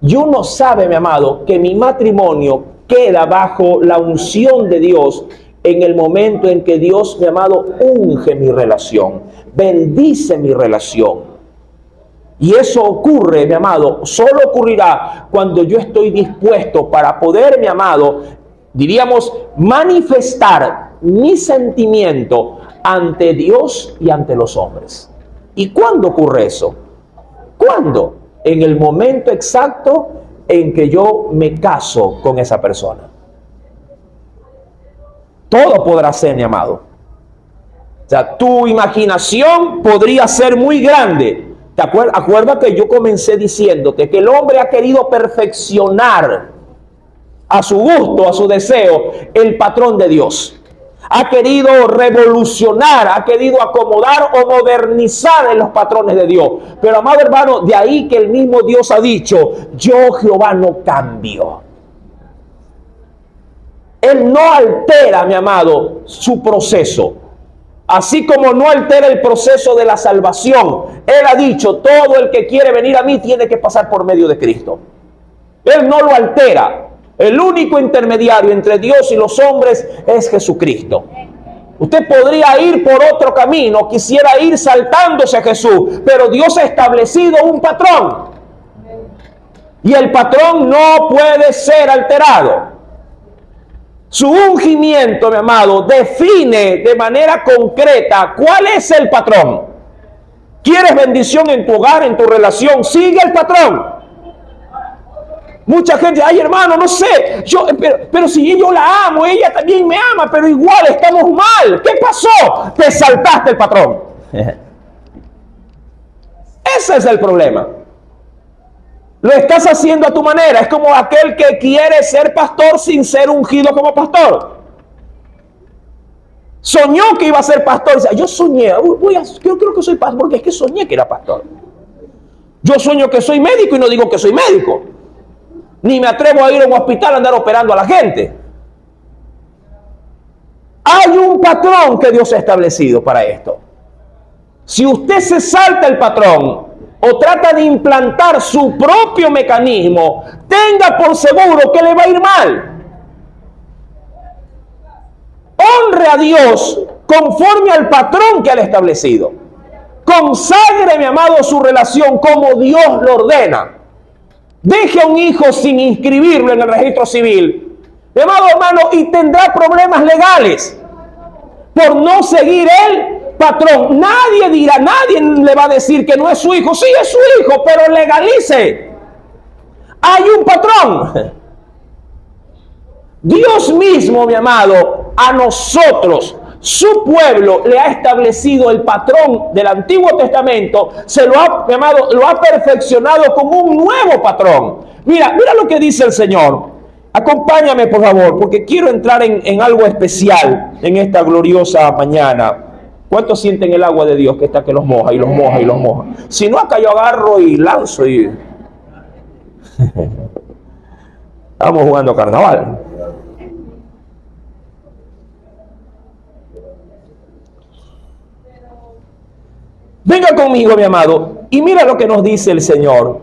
Y uno sabe, mi amado, que mi matrimonio queda bajo la unción de Dios en el momento en que Dios, mi amado, unge mi relación, bendice mi relación. Y eso ocurre, mi amado, solo ocurrirá cuando yo estoy dispuesto para poder, mi amado, diríamos, manifestar mi sentimiento ante Dios y ante los hombres. ¿Y cuándo ocurre eso? ¿Cuándo? En el momento exacto en que yo me caso con esa persona. Todo podrá ser, mi amado. O sea, tu imaginación podría ser muy grande. Acuérdate que yo comencé diciéndote que el hombre ha querido perfeccionar a su gusto, a su deseo, el patrón de Dios. Ha querido revolucionar, ha querido acomodar o modernizar en los patrones de Dios. Pero, amado hermano, de ahí que el mismo Dios ha dicho, yo Jehová no cambio. Él no altera, mi amado, su proceso. Así como no altera el proceso de la salvación. Él ha dicho, todo el que quiere venir a mí tiene que pasar por medio de Cristo. Él no lo altera. El único intermediario entre Dios y los hombres es Jesucristo. Usted podría ir por otro camino, quisiera ir saltándose a Jesús, pero Dios ha establecido un patrón. Y el patrón no puede ser alterado. Su ungimiento, mi amado, define de manera concreta cuál es el patrón. ¿Quieres bendición en tu hogar, en tu relación? Sigue el patrón. Mucha gente, ay hermano, no sé, pero si yo la amo, ella también me ama, pero igual estamos mal. ¿Qué pasó? Te saltaste el patrón. Ese es el problema. Lo estás haciendo a tu manera. Es como aquel que quiere ser pastor sin ser ungido como pastor. Soñó que iba a ser pastor. Dice, yo soñé, creo que soy pastor, porque es que soñé que era pastor. Yo sueño que soy médico y no digo que soy médico. Ni me atrevo a ir a un hospital a andar operando a la gente. Hay un patrón que Dios ha establecido para esto. Si usted se salta el patrón o trata de implantar su propio mecanismo, tenga por seguro que le va a ir mal. Honre a Dios conforme al patrón que Él ha establecido. Consagre, mi amado, su relación como Dios lo ordena. Deje a un hijo sin inscribirlo en el registro civil, mi amado hermano, y tendrá problemas legales por no seguir el patrón. Nadie le va a decir que no es su hijo. Sí, es su hijo, pero legalice. Hay un patrón. Dios mismo, mi amado, a nosotros, su pueblo, le ha establecido el patrón del Antiguo Testamento. Mi amado, lo ha perfeccionado con un nuevo patrón. Mira lo que dice el Señor. Acompáñame, por favor, porque quiero entrar en algo especial en esta gloriosa mañana. ¿Cuántos sienten el agua de Dios que está que los moja y los moja y los moja? Si no, acá yo agarro y lanzo y... Estamos jugando carnaval. Venga conmigo, mi amado, y mira lo que nos dice el Señor.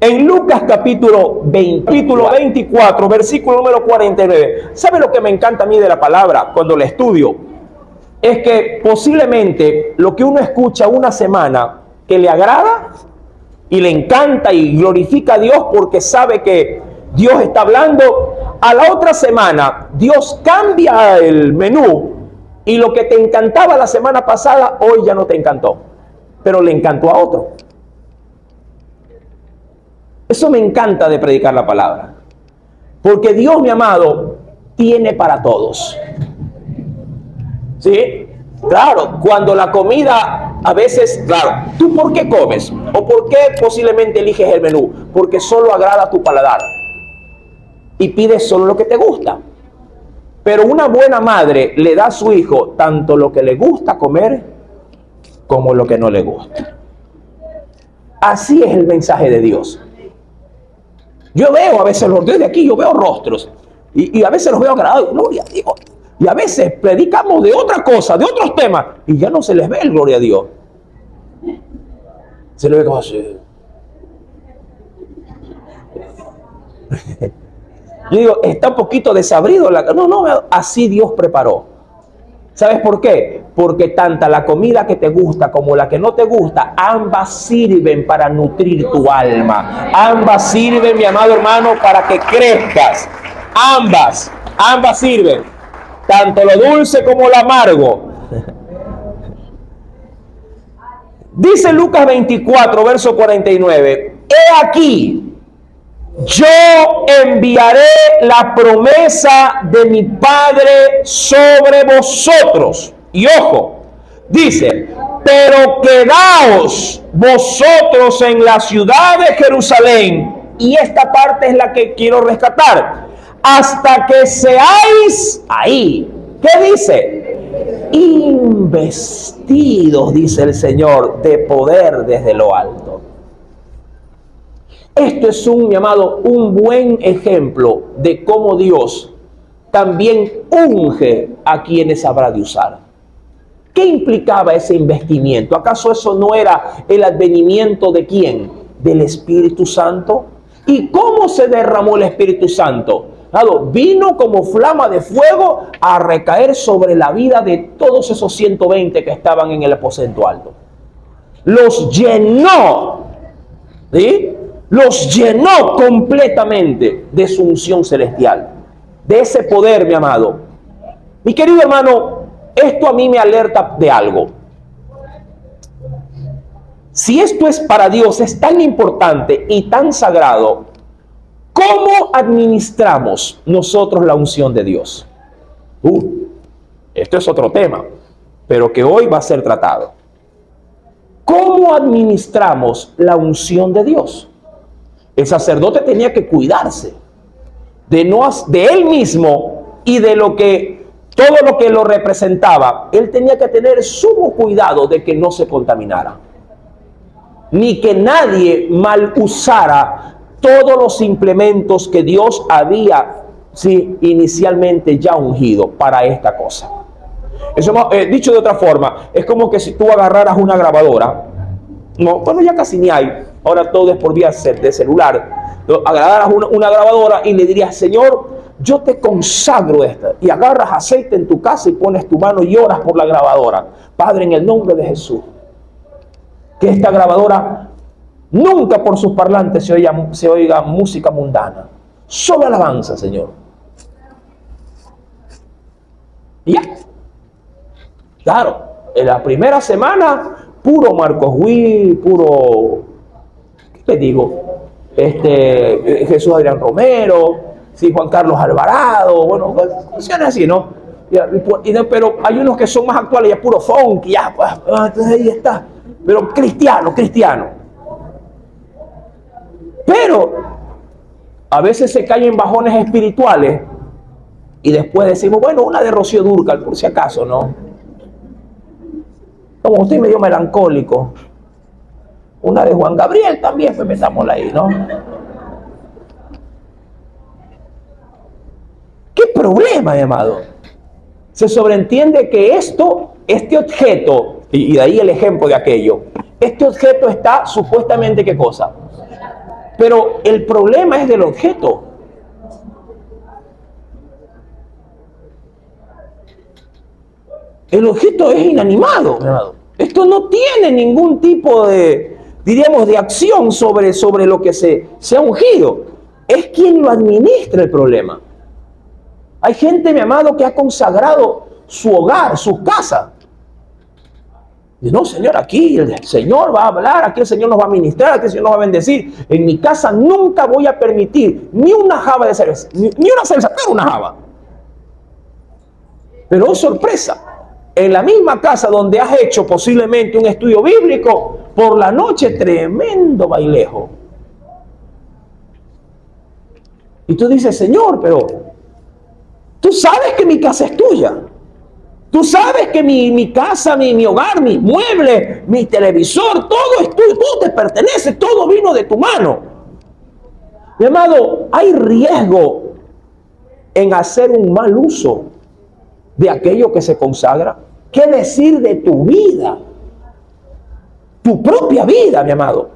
En Lucas capítulo 24, versículo número 49. ¿Sabe lo que me encanta a mí de la palabra cuando la estudio? Es que posiblemente lo que uno escucha una semana que le agrada y le encanta y glorifica a Dios porque sabe que Dios está hablando, a la otra semana Dios cambia el menú y lo que te encantaba la semana pasada hoy ya no te encantó, pero le encantó a otro. Eso me encanta de predicar la palabra. Porque Dios, mi amado, tiene para todos. ¿Sí? Claro, cuando la comida a veces, claro, ¿tú por qué comes? ¿O por qué posiblemente eliges el menú? Porque solo agrada a tu paladar. Y pides solo lo que te gusta. Pero una buena madre le da a su hijo tanto lo que le gusta comer como lo que no le gusta. Así es el mensaje de Dios. Yo veo a veces, desde aquí yo veo rostros y a veces los veo agradados. Gloria, digo, Y a veces predicamos de otra cosa, de otros temas, y ya no se les ve el gloria a Dios. Se les ve como así. Yo digo, está un poquito desabrido. No, así Dios preparó. ¿Sabes por qué? Porque tanta la comida que te gusta como la que no te gusta, ambas sirven para nutrir tu alma. Ambas sirven, mi amado hermano, para que crezcas. Ambas sirven. Tanto lo dulce como lo amargo. Dice Lucas 24, verso 49. He aquí, yo enviaré la promesa de mi Padre sobre vosotros. Y ojo, dice, pero quedaos vosotros en la ciudad de Jerusalén. Y esta parte es la que quiero rescatar. Hasta que seáis ahí. ¿Qué dice? Investidos, dice el Señor, de poder desde lo alto. Esto es mi amado, un buen ejemplo de cómo Dios también unge a quienes habrá de usar. ¿Qué implicaba ese investimiento? ¿Acaso eso no era el advenimiento de quién? ¿Del Espíritu Santo? ¿Y cómo se derramó el Espíritu Santo? Claro, vino como flama de fuego a recaer sobre la vida de todos esos 120 que estaban en el aposento alto. Los llenó, ¿sí? Los llenó completamente de su unción celestial, de ese poder, mi amado. Mi querido hermano, esto a mí me alerta de algo. Si esto es para Dios, es tan importante y tan sagrado, ¿cómo administramos nosotros la unción de Dios? Esto es otro tema, pero que hoy va a ser tratado. ¿Cómo administramos la unción de Dios? El sacerdote tenía que cuidarse de él mismo y de todo lo que lo representaba. Él tenía que tener sumo cuidado de que no se contaminara, ni que nadie mal usara todos los implementos que Dios había inicialmente ya ungido para esta cosa. Eso, dicho de otra forma, es como que si tú agarraras una grabadora, bueno, ya casi ni hay, ahora todo es por vía de celular, agarraras una grabadora y le dirías, Señor, yo te consagro esta, y agarras aceite en tu casa y pones tu mano y oras por la grabadora. Padre, en el nombre de Jesús, que esta grabadora nunca por sus parlantes se oiga música mundana, solo alabanza, Señor. Y ya. Claro, en la primera semana, puro Marcos Witt, puro, ¿qué te digo? Jesús Adrián Romero, Juan Carlos Alvarado, bueno, funciona así, ¿no? Pero hay unos que son más actuales, ya puro funk, ya, entonces ahí está. Pero cristiano. Pero a veces se caen bajones espirituales y después decimos, bueno, una de Rocío Dúrcal, por si acaso, ¿no? Como usted medio melancólico. Una de Juan Gabriel también, pues metámosla ahí, ¿no? ¿Qué problema, mi amado? Se sobreentiende que este objeto, y de ahí el ejemplo de aquello, este objeto está supuestamente, ¿qué cosa? Pero el problema es del objeto. El objeto es inanimado, mi amado. Esto no tiene ningún tipo de, diríamos, de acción sobre lo que se ha ungido. Es quien lo administra el problema. Hay gente, mi amado, que ha consagrado su hogar, su casa. Y no, Señor, aquí el Señor va a hablar, aquí el Señor nos va a ministrar, aquí el Señor nos va a bendecir. En mi casa nunca voy a permitir ni una java de cerveza, ni una cerveza, pero una java. Pero oh sorpresa, en la misma casa donde has hecho posiblemente un estudio bíblico, por la noche tremendo bailejo. Y tú dices, Señor, pero tú sabes que mi casa es tuya. Tú sabes que mi casa, mi hogar, mis muebles, mi televisor, todo es tuyo, todo te pertenece, todo vino de tu mano. Mi amado, hay riesgo en hacer un mal uso de aquello que se consagra? ¿Qué decir de tu vida? Tu propia vida, mi amado.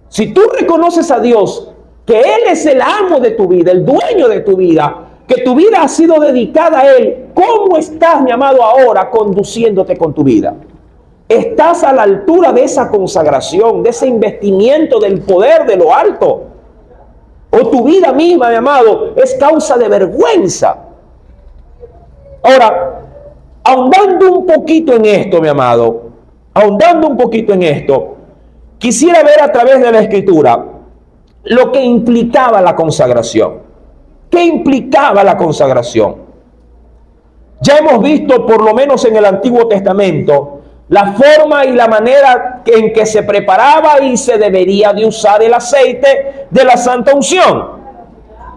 Si tú reconoces a Dios, que Él es el amo de tu vida, el dueño de tu vida, que tu vida ha sido dedicada a Él, ¿cómo estás, mi amado, ahora conduciéndote con tu vida? ¿Estás a la altura de esa consagración, de ese investimiento del poder de lo alto? ¿O tu vida misma, mi amado, es causa de vergüenza? Ahora, ahondando un poquito en esto, mi amado, ahondando un poquito en esto, quisiera ver a través de la Escritura lo que implicaba la consagración. ¿Qué implicaba la consagración? Ya hemos visto, por lo menos en el Antiguo Testamento, la forma y la manera en que se preparaba y se debería de usar el aceite de la santa unción.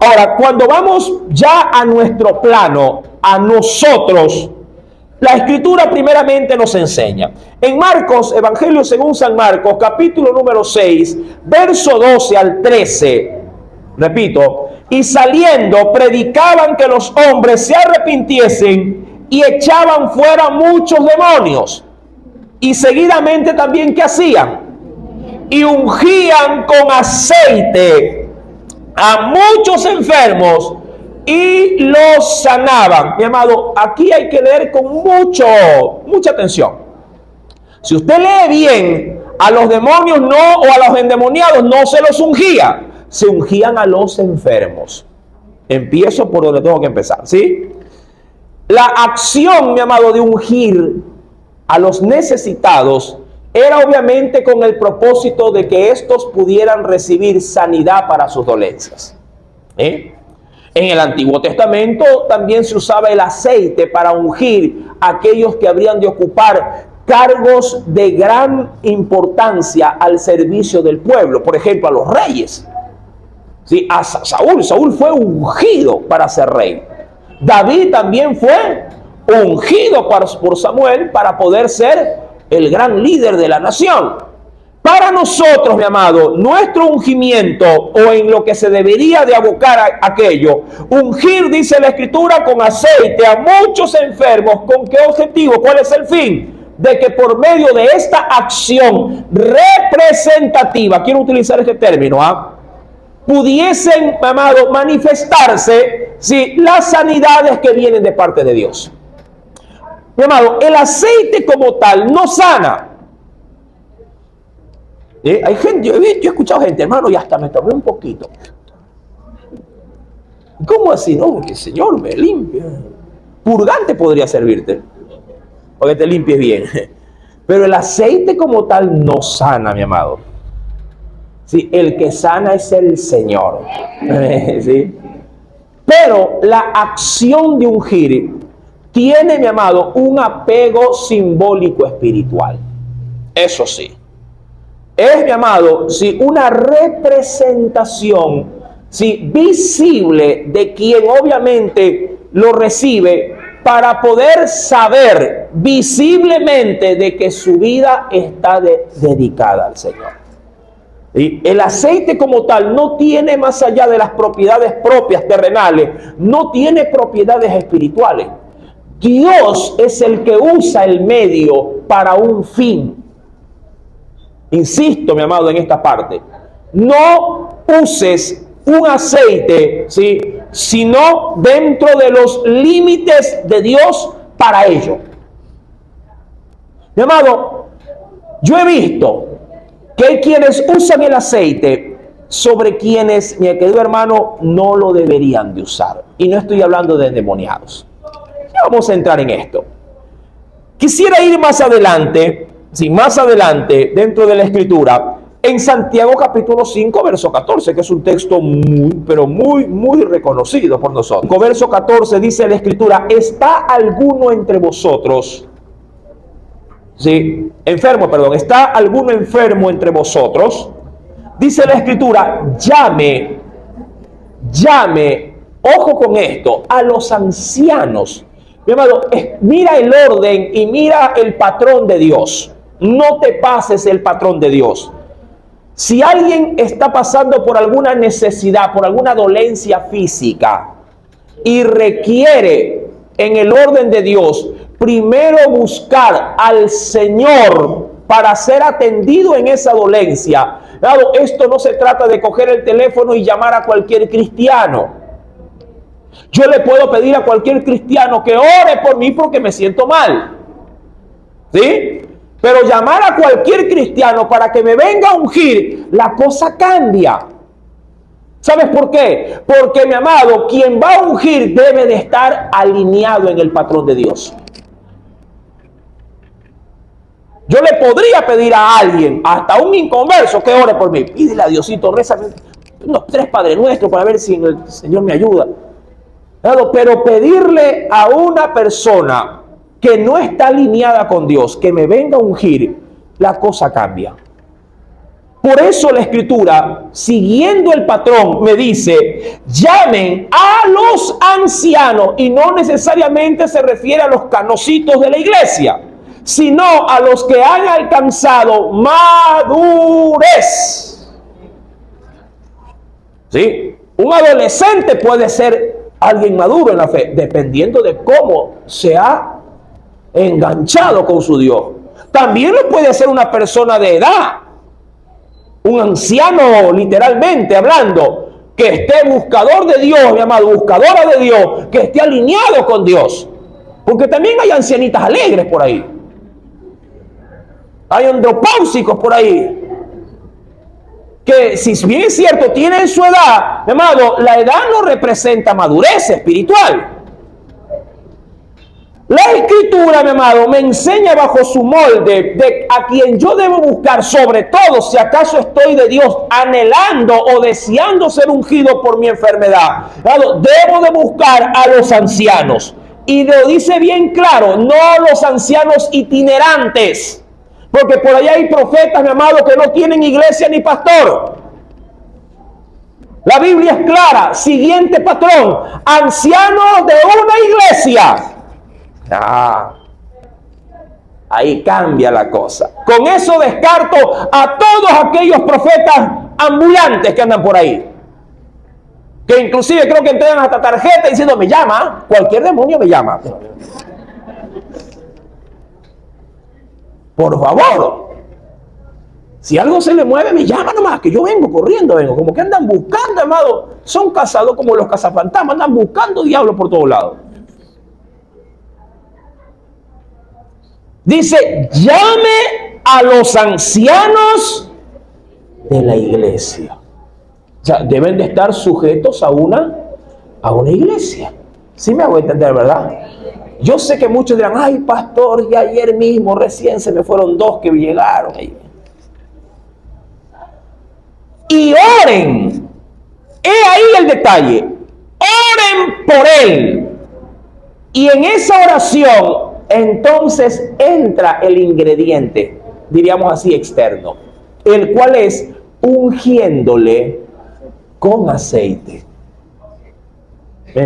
Ahora, cuando vamos ya a nuestro plano, a nosotros, la Escritura primeramente nos enseña. En Marcos, Evangelio según San Marcos, capítulo número 6, verso 12 al 13, repito, y saliendo predicaban que los hombres se arrepintiesen y echaban fuera muchos demonios. Y seguidamente también, ¿qué hacían? Y ungían con aceite a muchos enfermos y los sanaban. Mi amado, aquí hay que leer con mucha atención. Si usted lee bien, a los demonios no, o a los endemoniados no se los ungía, se ungían a los enfermos. Empiezo por donde tengo que empezar, ¿sí? La acción, mi amado, de ungir a los necesitados era obviamente con el propósito de que estos pudieran recibir sanidad para sus dolencias. En el Antiguo Testamento también se usaba el aceite para ungir a aquellos que habrían de ocupar cargos de gran importancia al servicio del pueblo. Por ejemplo, a los reyes. ¿Sí? A Saúl fue ungido para ser rey. David también fue ungido por Samuel para poder ser el gran líder de la nación. Para nosotros, mi amado, nuestro ungimiento, o en lo que se debería de abocar a aquello, ungir, dice la Escritura, con aceite a muchos enfermos. ¿Con qué objetivo? ¿Cuál es el fin? De que por medio de esta acción representativa, quiero utilizar este término, pudiesen, mi amado, manifestarse, ¿sí?, las sanidades que vienen de parte de Dios. Mi amado, el aceite como tal no sana. Hay gente, yo he escuchado gente, hermano, y hasta me tomé un poquito. ¿Cómo así? No, que el Señor me limpia. Purgante podría servirte, para que te limpies bien. Pero el aceite como tal no sana, mi amado. Sí, el que sana es el Señor. ¿Sí? Pero la acción de ungir tiene, mi amado, un apego simbólico espiritual. Eso sí. Es, mi amado, sí, una representación, sí, visible de quien obviamente lo recibe, para poder saber visiblemente de que su vida está dedicada al Señor. ¿Sí? El aceite como tal no tiene, más allá de las propiedades propias terrenales, no tiene propiedades espirituales. Dios es el que usa el medio para un fin. Insisto, mi amado, en esta parte. No uses un aceite, ¿sí?, sino dentro de los límites de Dios para ello. Mi amado, yo he visto que hay quienes usan el aceite sobre quienes, mi querido hermano, no lo deberían de usar. Y no estoy hablando de endemoniados. Ya vamos a entrar en esto. Quisiera ir más adelante, sí, más adelante, dentro de la Escritura, en Santiago capítulo 5, verso 14, que es un texto muy reconocido por nosotros. Verso 14 dice la Escritura: ¿está alguno entre vosotros? Sí, ¿está alguno enfermo entre vosotros? Dice la Escritura: llame, ojo con esto, a los ancianos. Mi amado, mira el orden y mira el patrón de Dios. No te pases el patrón de Dios. Si alguien está pasando por alguna necesidad, por alguna dolencia física y requiere en el orden de Dios, primero buscar al Señor para ser atendido en esa dolencia. Claro, esto no se trata de coger el teléfono y llamar a cualquier cristiano. Yo le puedo pedir a cualquier cristiano que ore por mí porque me siento mal, ¿sí? Pero llamar a cualquier cristiano para que me venga a ungir, la cosa cambia. ¿Sabes por qué? Porque, mi amado, quien va a ungir debe de estar alineado en el patrón de Dios. Yo le podría pedir a alguien, hasta un inconverso, que ore por mí. Pídele a Diosito, rézame unos 3 Padre Nuestros para ver si el Señor me ayuda. Pero pedirle a una persona que no está alineada con Dios, que me venga a ungir, la cosa cambia. Por eso la Escritura, siguiendo el patrón, me dice, llamen a los ancianos, y no necesariamente se refiere a los canositos de la iglesia, sino a los que han alcanzado madurez. ¿Sí? Un adolescente puede ser alguien maduro en la fe, dependiendo de cómo se ha enganchado con su Dios. También lo puede ser una persona de edad, un anciano, literalmente hablando, que esté buscador de Dios, mi amado, buscadora de Dios, que esté alineado con Dios. Porque también hay ancianitas alegres por ahí. Hay andropáusicos por ahí, que si bien es cierto, tienen su edad, mi amado, la edad no representa madurez espiritual. La Escritura, mi amado, me enseña bajo su molde de a quien yo debo buscar, sobre todo si acaso estoy de Dios anhelando o deseando ser ungido por mi enfermedad. Debo de buscar a los ancianos. Y lo dice bien claro, no los ancianos itinerantes. Porque por allá hay profetas, mi amado, que no tienen iglesia ni pastor. La Biblia es clara, siguiente patrón, ancianos de una iglesia. Ahí cambia la cosa. Con eso descarto a todos aquellos profetas ambulantes que andan por ahí, que inclusive creo que entregan hasta tarjeta diciendo me llama, cualquier demonio me llama. Por favor, si algo se le mueve me llama nomás, que yo vengo corriendo, como que andan buscando, amado, son cazados como los cazafantasmas, andan buscando diablos por todos lados. Dice, llame a los ancianos de la iglesia. O sea, deben de estar sujetos a una iglesia. ¿Sí me hago entender, verdad? Yo sé que muchos dirán, ay, pastor, y ayer mismo recién se me fueron 2 que llegaron ahí. Y oren. He ahí el detalle. Oren por él. Y en esa oración, entonces entra el ingrediente, diríamos así, externo, el cual es ungiéndole con aceite.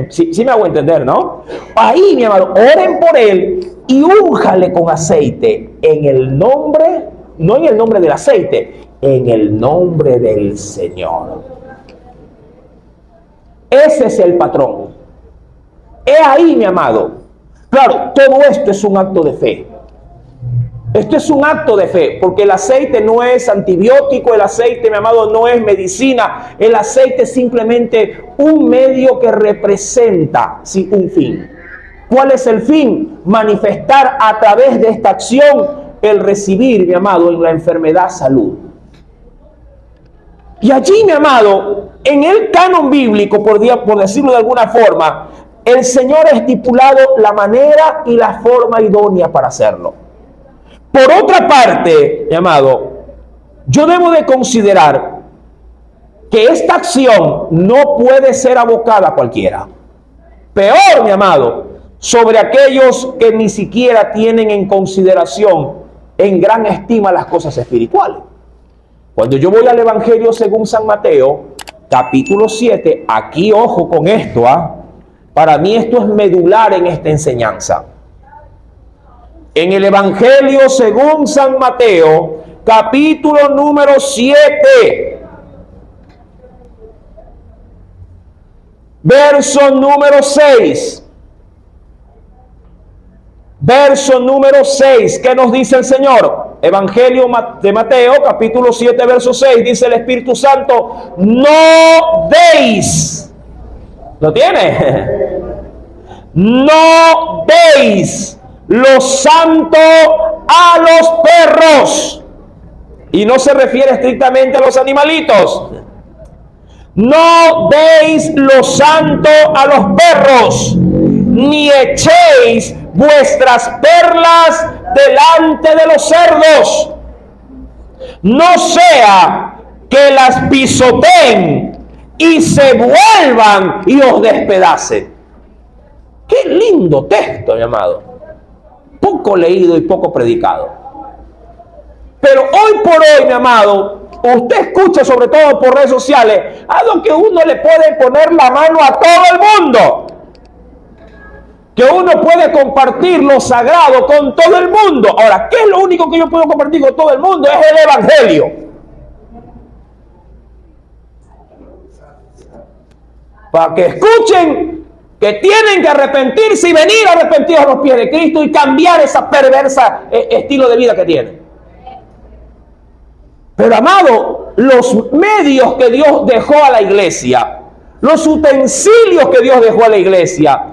Sí me hago entender, ¿no? Ahí, mi amado, oren por él y únjale con aceite en el nombre, no en el nombre del aceite, en el nombre del Señor. Ese es el patrón. He ahí, mi amado. Claro, todo esto es un acto de fe. Esto es un acto de fe, porque el aceite no es antibiótico, el aceite, mi amado, no es medicina. El aceite es simplemente un medio que representa, sí, un fin. ¿Cuál es el fin? Manifestar a través de esta acción el recibir, mi amado, en la enfermedad salud. Y allí, mi amado, en el canon bíblico, por decirlo de alguna forma, el Señor ha estipulado la manera y la forma idónea para hacerlo. Por otra parte, mi amado, yo debo de considerar que esta acción no puede ser abocada a cualquiera. Peor, mi amado, sobre aquellos que ni siquiera tienen en consideración, en gran estima, las cosas espirituales. Cuando yo voy al Evangelio según San Mateo, capítulo 7, aquí ojo con esto, para mí esto es medular en esta enseñanza. En el Evangelio según San Mateo, capítulo número 7, verso número 6. Verso número 6, ¿qué nos dice el Señor? Evangelio de Mateo, capítulo 7, verso 6, dice el Espíritu Santo, no deis. ¿Lo tiene? No deis lo santo a los perros. Y no se refiere estrictamente a los animalitos. No deis lo santo a los perros, ni echéis vuestras perlas delante de los cerdos, no sea que las pisoteen y se vuelvan y os despedacen. Qué lindo texto, mi amado. Poco leído y poco predicado. Pero hoy por hoy, mi amado, usted escucha sobre todo por redes sociales a lo que uno le puede poner la mano a todo el mundo. Que uno puede compartir lo sagrado con todo el mundo. Ahora, ¿qué es lo único que yo puedo compartir con todo el mundo? Es el Evangelio. Para que escuchen que tienen que arrepentirse y venir arrepentidos a los pies de Cristo y cambiar esa perversa estilo de vida que tienen. Pero, amado, los medios que Dios dejó a la iglesia, los utensilios que Dios dejó a la iglesia,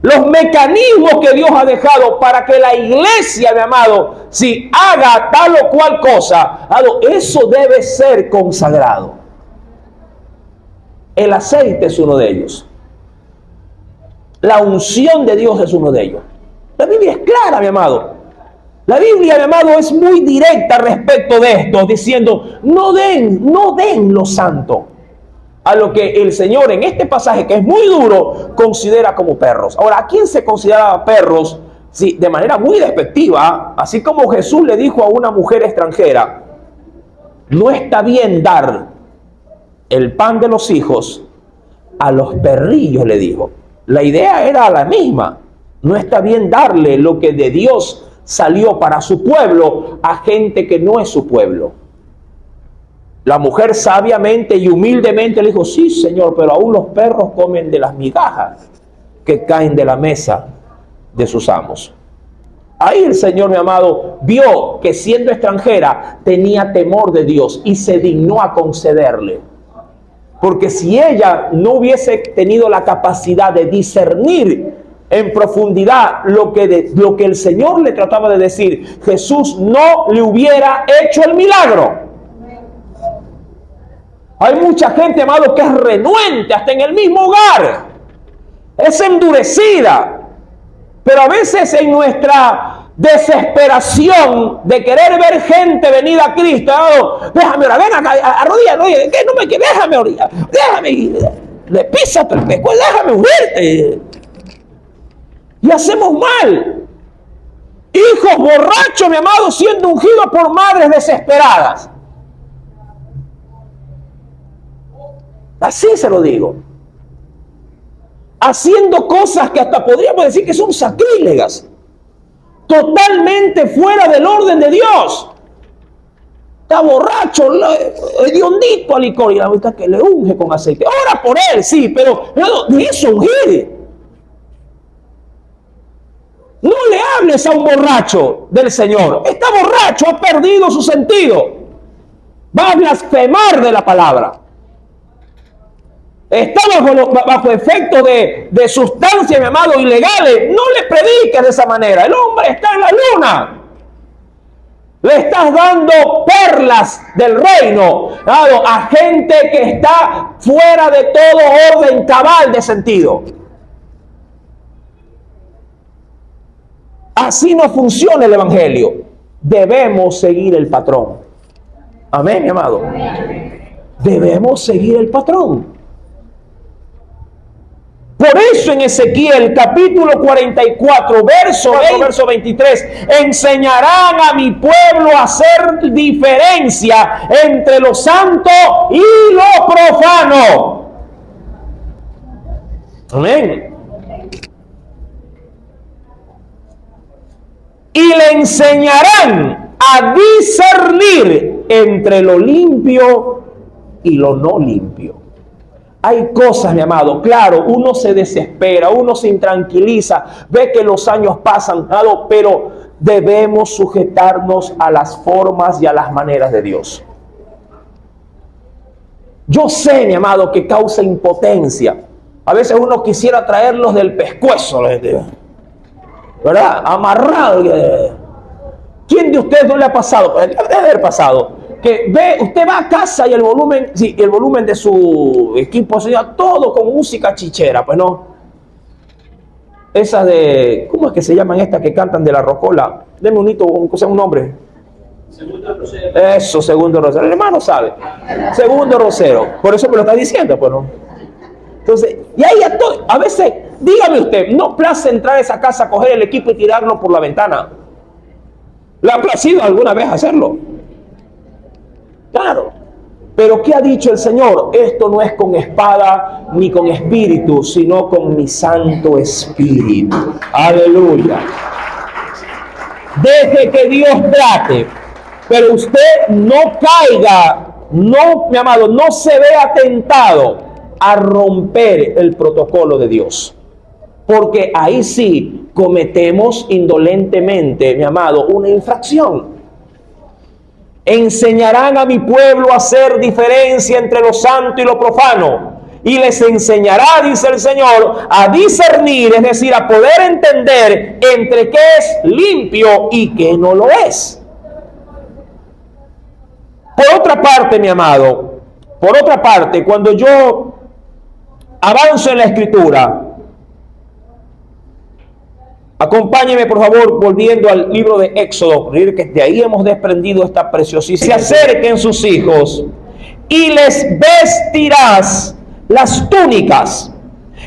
los mecanismos que Dios ha dejado para que la iglesia, mi amado, si haga tal o cual cosa, eso debe ser consagrado. El aceite es uno de ellos. La unción de Dios es uno de ellos. La Biblia es clara, mi amado. La Biblia, mi amado, es muy directa respecto de esto, diciendo, no den lo santo a lo que el Señor en este pasaje, que es muy duro, considera como perros. Ahora, ¿a quién se consideraba perros? Sí, de manera muy despectiva, así como Jesús le dijo a una mujer extranjera, no está bien dar el pan de los hijos a los perrillos, le dijo. La idea era la misma. No está bien darle lo que de Dios salió para su pueblo a gente que no es su pueblo. La mujer sabiamente y humildemente le dijo, sí, Señor, pero aún los perros comen de las migajas que caen de la mesa de sus amos. Ahí el Señor, mi amado, vio que siendo extranjera tenía temor de Dios y se dignó a concederle. Porque si ella no hubiese tenido la capacidad de discernir en profundidad lo que el Señor le trataba de decir, Jesús no le hubiera hecho el milagro. Hay mucha gente, amado, que es renuente hasta en el mismo hogar. Es endurecida. Pero a veces en nuestra desesperación de querer ver gente venir a Cristo, déjame orar, ven acá, arrodíllate, no me quieres, déjame orar, déjame, le pisa el pescuezo, déjame unirte. Y hacemos mal. Hijos borrachos, mi amado, siendo ungidos por madres desesperadas. Así se lo digo. Haciendo cosas que hasta podríamos decir que son sacrílegas. Totalmente fuera del orden de Dios. Está borracho, hediondito al licor. Y la verdad que le unge con aceite. Ora por él, sí, pero de eso ungir. No le hables a un borracho del Señor. Está borracho, ha perdido su sentido. Va a blasfemar de la palabra. Está bajo efecto de sustancias, mi amado, ilegales. No le prediques de esa manera. El hombre está en la luna. Le estás dando perlas del reino a gente que está fuera de todo orden cabal de sentido. Así no funciona el Evangelio. Debemos seguir el patrón. Amén, mi amado. Debemos seguir el patrón. Por eso en Ezequiel capítulo 44, verso 23, enseñarán a mi pueblo a hacer diferencia entre lo santo y lo profano. Amén. Y le enseñarán a discernir entre lo limpio y lo no limpio. Hay cosas, mi amado, claro, uno se desespera, uno se intranquiliza, ve que los años pasan, pero debemos sujetarnos a las formas y a las maneras de Dios. Yo sé, mi amado, que causa impotencia. A veces uno quisiera traerlos del pescuezo, ¿verdad? Amarrado. ¿Quién de ustedes no le ha pasado? Debe haber pasado. Que usted va a casa y el volumen de su equipo, todo con música chichera, pues no. Esas de, ¿cómo es que se llaman estas que cantan de la rocola? Deme un hito, un nombre. Segundo Rosero. Eso, Segundo Rosero. El hermano sabe. Segundo Rosero. Por eso me lo está diciendo, pues no. Entonces, y ahí a veces, dígame usted, ¿no place entrar a esa casa, coger el equipo y tirarlo por la ventana? ¿Le ha placido alguna vez hacerlo? Claro. Pero ¿qué ha dicho el Señor? Esto no es con espada ni con espíritu, sino con mi Santo Espíritu. Aleluya. Deje que Dios trate, pero usted no caiga, no, mi amado, no se vea tentado a romper el protocolo de Dios. Porque ahí sí cometemos indolentemente, mi amado, una infracción. Enseñarán a mi pueblo a hacer diferencia entre lo santo y lo profano. Y les enseñará, dice el Señor, a discernir, es decir, a poder entender entre qué es limpio y qué no lo es. Por otra parte, mi amado, por otra parte, cuando yo avanzo en la Escritura, acompáñeme, por favor, volviendo al libro de Éxodo, que de ahí hemos desprendido esta preciosísima. Se acerquen sus hijos y les vestirás las túnicas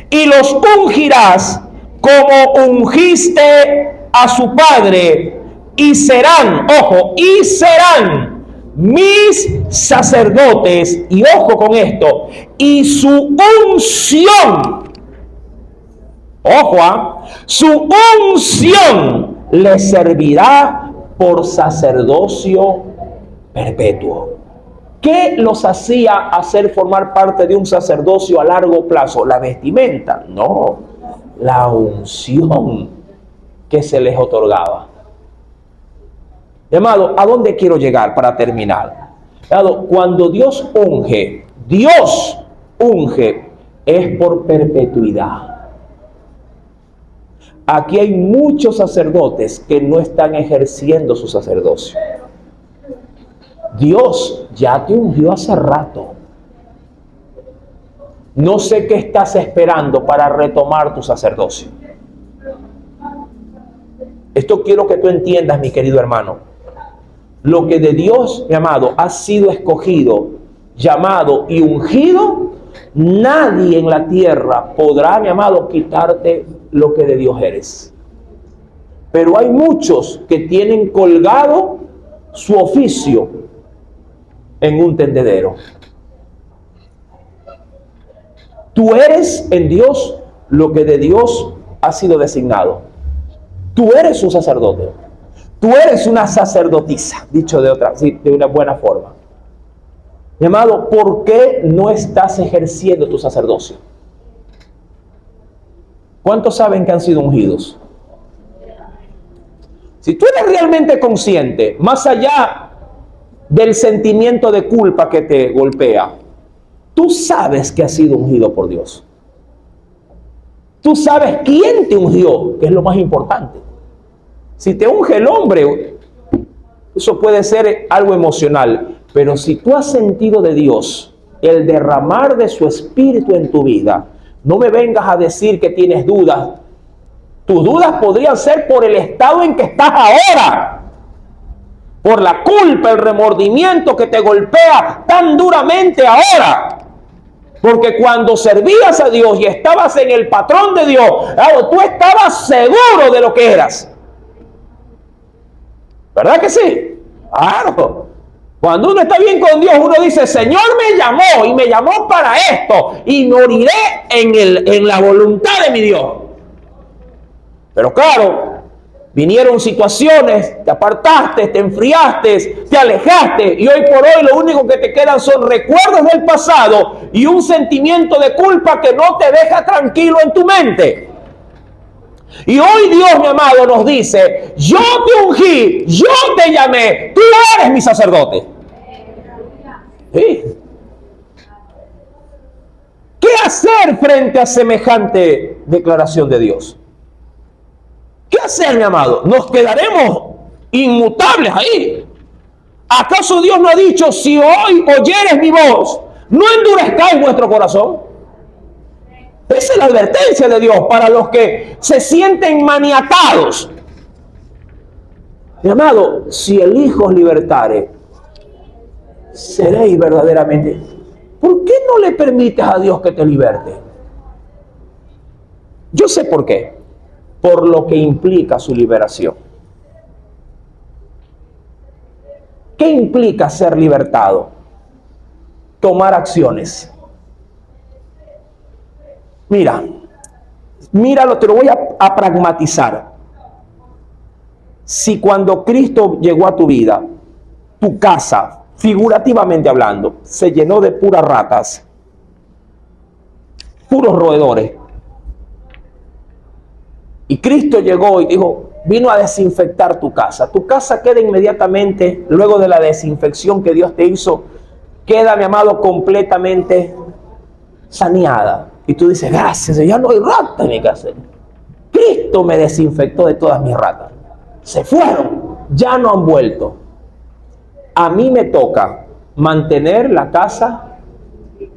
y los ungirás como ungiste a su padre y serán, ojo, y serán mis sacerdotes, y ojo con esto, y su unción, ojo, su unción les servirá por sacerdocio perpetuo. ¿Qué los hacía hacer formar parte de un sacerdocio a largo plazo? ¿La vestimenta? No, la unción que se les otorgaba. Amado, ¿a dónde quiero llegar para terminar? Amado, cuando Dios unge, es por perpetuidad. Aquí hay muchos sacerdotes que no están ejerciendo su sacerdocio. Dios ya te ungió hace rato. No sé qué estás esperando para retomar tu sacerdocio. Esto quiero que tú entiendas, mi querido hermano. Lo que de Dios, mi amado, ha sido escogido, llamado y ungido, nadie en la tierra podrá, mi amado, quitarte lo que de Dios eres. Pero hay muchos que tienen colgado su oficio en un tendedero. Tú eres en Dios lo que de Dios ha sido designado. Tú eres un sacerdote. Tú eres una sacerdotisa, dicho de una buena forma. Mi amado, ¿por qué no estás ejerciendo tu sacerdocio? ¿Cuántos saben que han sido ungidos? Si tú eres realmente consciente, más allá del sentimiento de culpa que te golpea, tú sabes que has sido ungido por Dios. Tú sabes quién te ungió, que es lo más importante. Si te unge el hombre, eso puede ser algo emocional, pero si tú has sentido de Dios el derramar de su espíritu en tu vida, no me vengas a decir que tienes dudas. Tus dudas podrían ser por el estado en que estás ahora, por la culpa, el remordimiento que te golpea tan duramente ahora. Porque cuando servías a Dios y estabas en el patrón de Dios, tú estabas seguro de lo que eras. ¿Verdad que sí? Claro. Cuando uno está bien con Dios, uno dice, Señor me llamó y me llamó para esto y moriré en la voluntad de mi Dios. Pero claro, Vinieron situaciones, te apartaste, te enfriaste, te alejaste y hoy por hoy lo único que te quedan son recuerdos del pasado y un sentimiento de culpa que no te deja tranquilo en tu mente. Y hoy Dios, mi amado, nos dice, yo te ungí, yo te llamé, tú eres mi sacerdote. ¿Sí? ¿Qué hacer frente a semejante declaración de Dios? ¿Qué hacer, mi amado? ¿Nos quedaremos inmutables ahí? ¿Acaso Dios no ha dicho, si hoy oyeres mi voz, no endurezcáis vuestro corazón? Esa es la advertencia de Dios para los que se sienten maniatados. Mi amado, si el Hijo os libertare, seréis verdaderamente. ¿Por qué no le permites a Dios que te liberte? Yo sé por qué. Por lo que implica su liberación. ¿Qué implica ser libertado? Tomar acciones. Míralo, te lo voy a pragmatizar. Si cuando Cristo llegó a tu vida, tu casa, figurativamente hablando, se llenó de puras ratas, puros roedores, y Cristo llegó y dijo, vino a desinfectar tu casa queda inmediatamente, luego de la desinfección que Dios te hizo, queda, mi amado, completamente saneada. Y tú dices, gracias, ya no hay ratas en mi casa. Cristo me desinfectó de todas mis ratas. Se fueron, ya no han vuelto. A mí me toca mantener la casa,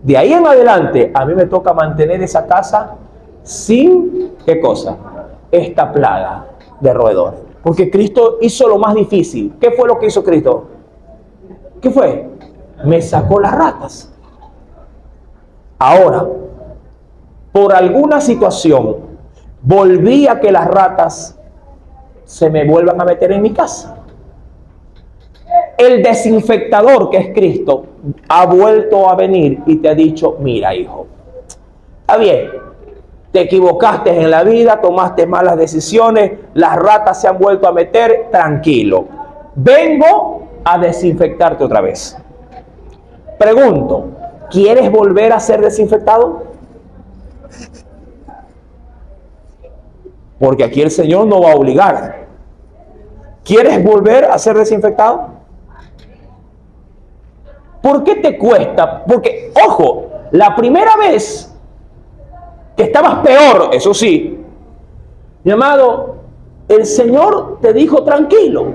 de ahí en adelante, a mí me toca mantener esa casa sin, ¿qué cosa? Esta plaga de roedores. Porque Cristo hizo lo más difícil. ¿Qué fue lo que hizo Cristo? ¿Qué fue? Me sacó las ratas. Ahora, por alguna situación, volví a que las ratas se me vuelvan a meter en mi casa. El desinfectador, que es Cristo, ha vuelto a venir y te ha dicho, mira, hijo, está bien, te equivocaste en la vida, tomaste malas decisiones, las ratas se han vuelto a meter, tranquilo. Vengo a desinfectarte otra vez. Pregunto, ¿quieres volver a ser desinfectado? Porque aquí el Señor no va a obligar. ¿Quieres volver a ser desinfectado? ¿Por qué te cuesta? Porque, ojo, la primera vez que estabas peor, eso sí, mi amado, el Señor te dijo, tranquilo,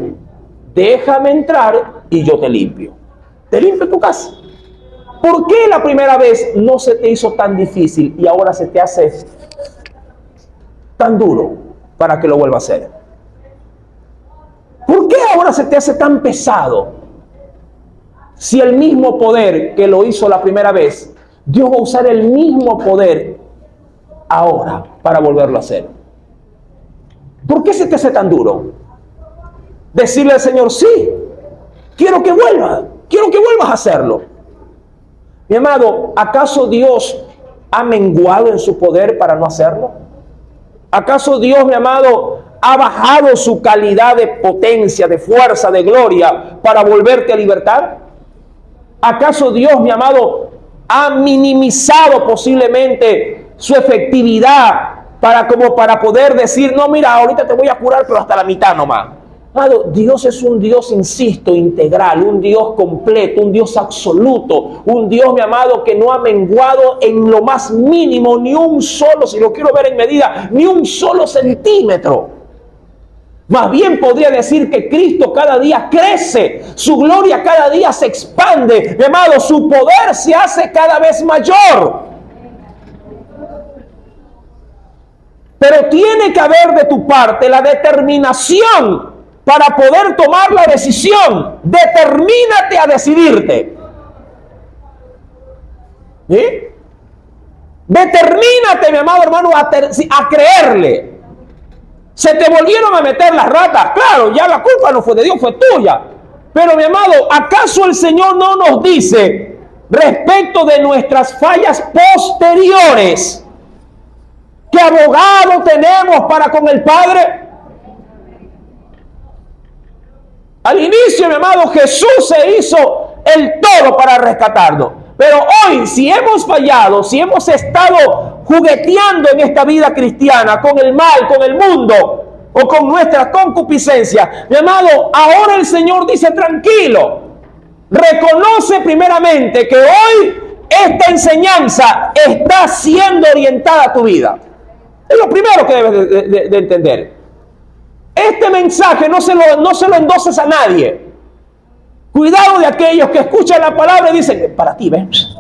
déjame entrar y yo te limpio. Te limpio tu casa. ¿Por qué la primera vez no se te hizo tan difícil y ahora se te hace tan duro para que lo vuelva a hacer? ¿Por qué ahora se te hace tan pesado? Si el mismo poder que lo hizo la primera vez, Dios va a usar el mismo poder ahora para volverlo a hacer. ¿Por qué se te hace tan duro? Decirle al Señor, sí, quiero que vuelvas a hacerlo. Mi amado, ¿acaso Dios ha menguado en su poder para no hacerlo? ¿Acaso Dios, mi amado, ha bajado su calidad de potencia, de fuerza, de gloria para volverte a libertar? ¿Acaso Dios, mi amado, ha minimizado posiblemente su efectividad para poder decir, no, mira, ahorita te voy a curar, pero hasta la mitad nomás? Amado, Dios es un Dios, insisto, integral, un Dios completo, un Dios absoluto, un Dios, mi amado, que no ha menguado en lo más mínimo, ni un solo, si lo quiero ver en medida, ni un solo centímetro. Más bien podría decir que Cristo cada día crece, su gloria cada día se expande, mi amado, su poder se hace cada vez mayor. Pero tiene que haber de tu parte la determinación para poder tomar la decisión. Determínate a decidirte. ¿Sí? Determínate, mi amado hermano, a creerle. Se te volvieron a meter las ratas. Claro, ya la culpa no fue de Dios, fue tuya. Pero, mi amado, ¿acaso el Señor no nos dice respecto de nuestras fallas posteriores qué abogado tenemos para con el Padre? Al inicio, mi amado, Jesús se hizo el todo para rescatarnos. Pero hoy, si hemos fallado, si hemos estado jugueteando en esta vida cristiana con el mal, con el mundo o con nuestra concupiscencia, mi amado, ahora el Señor dice: tranquilo, reconoce primeramente que hoy esta enseñanza está siendo orientada a tu vida. Es lo primero que debes de entender. Este mensaje no se lo endoses a nadie. Cuidado de aquellos que escuchan la palabra y dicen: para ti, ¿ves?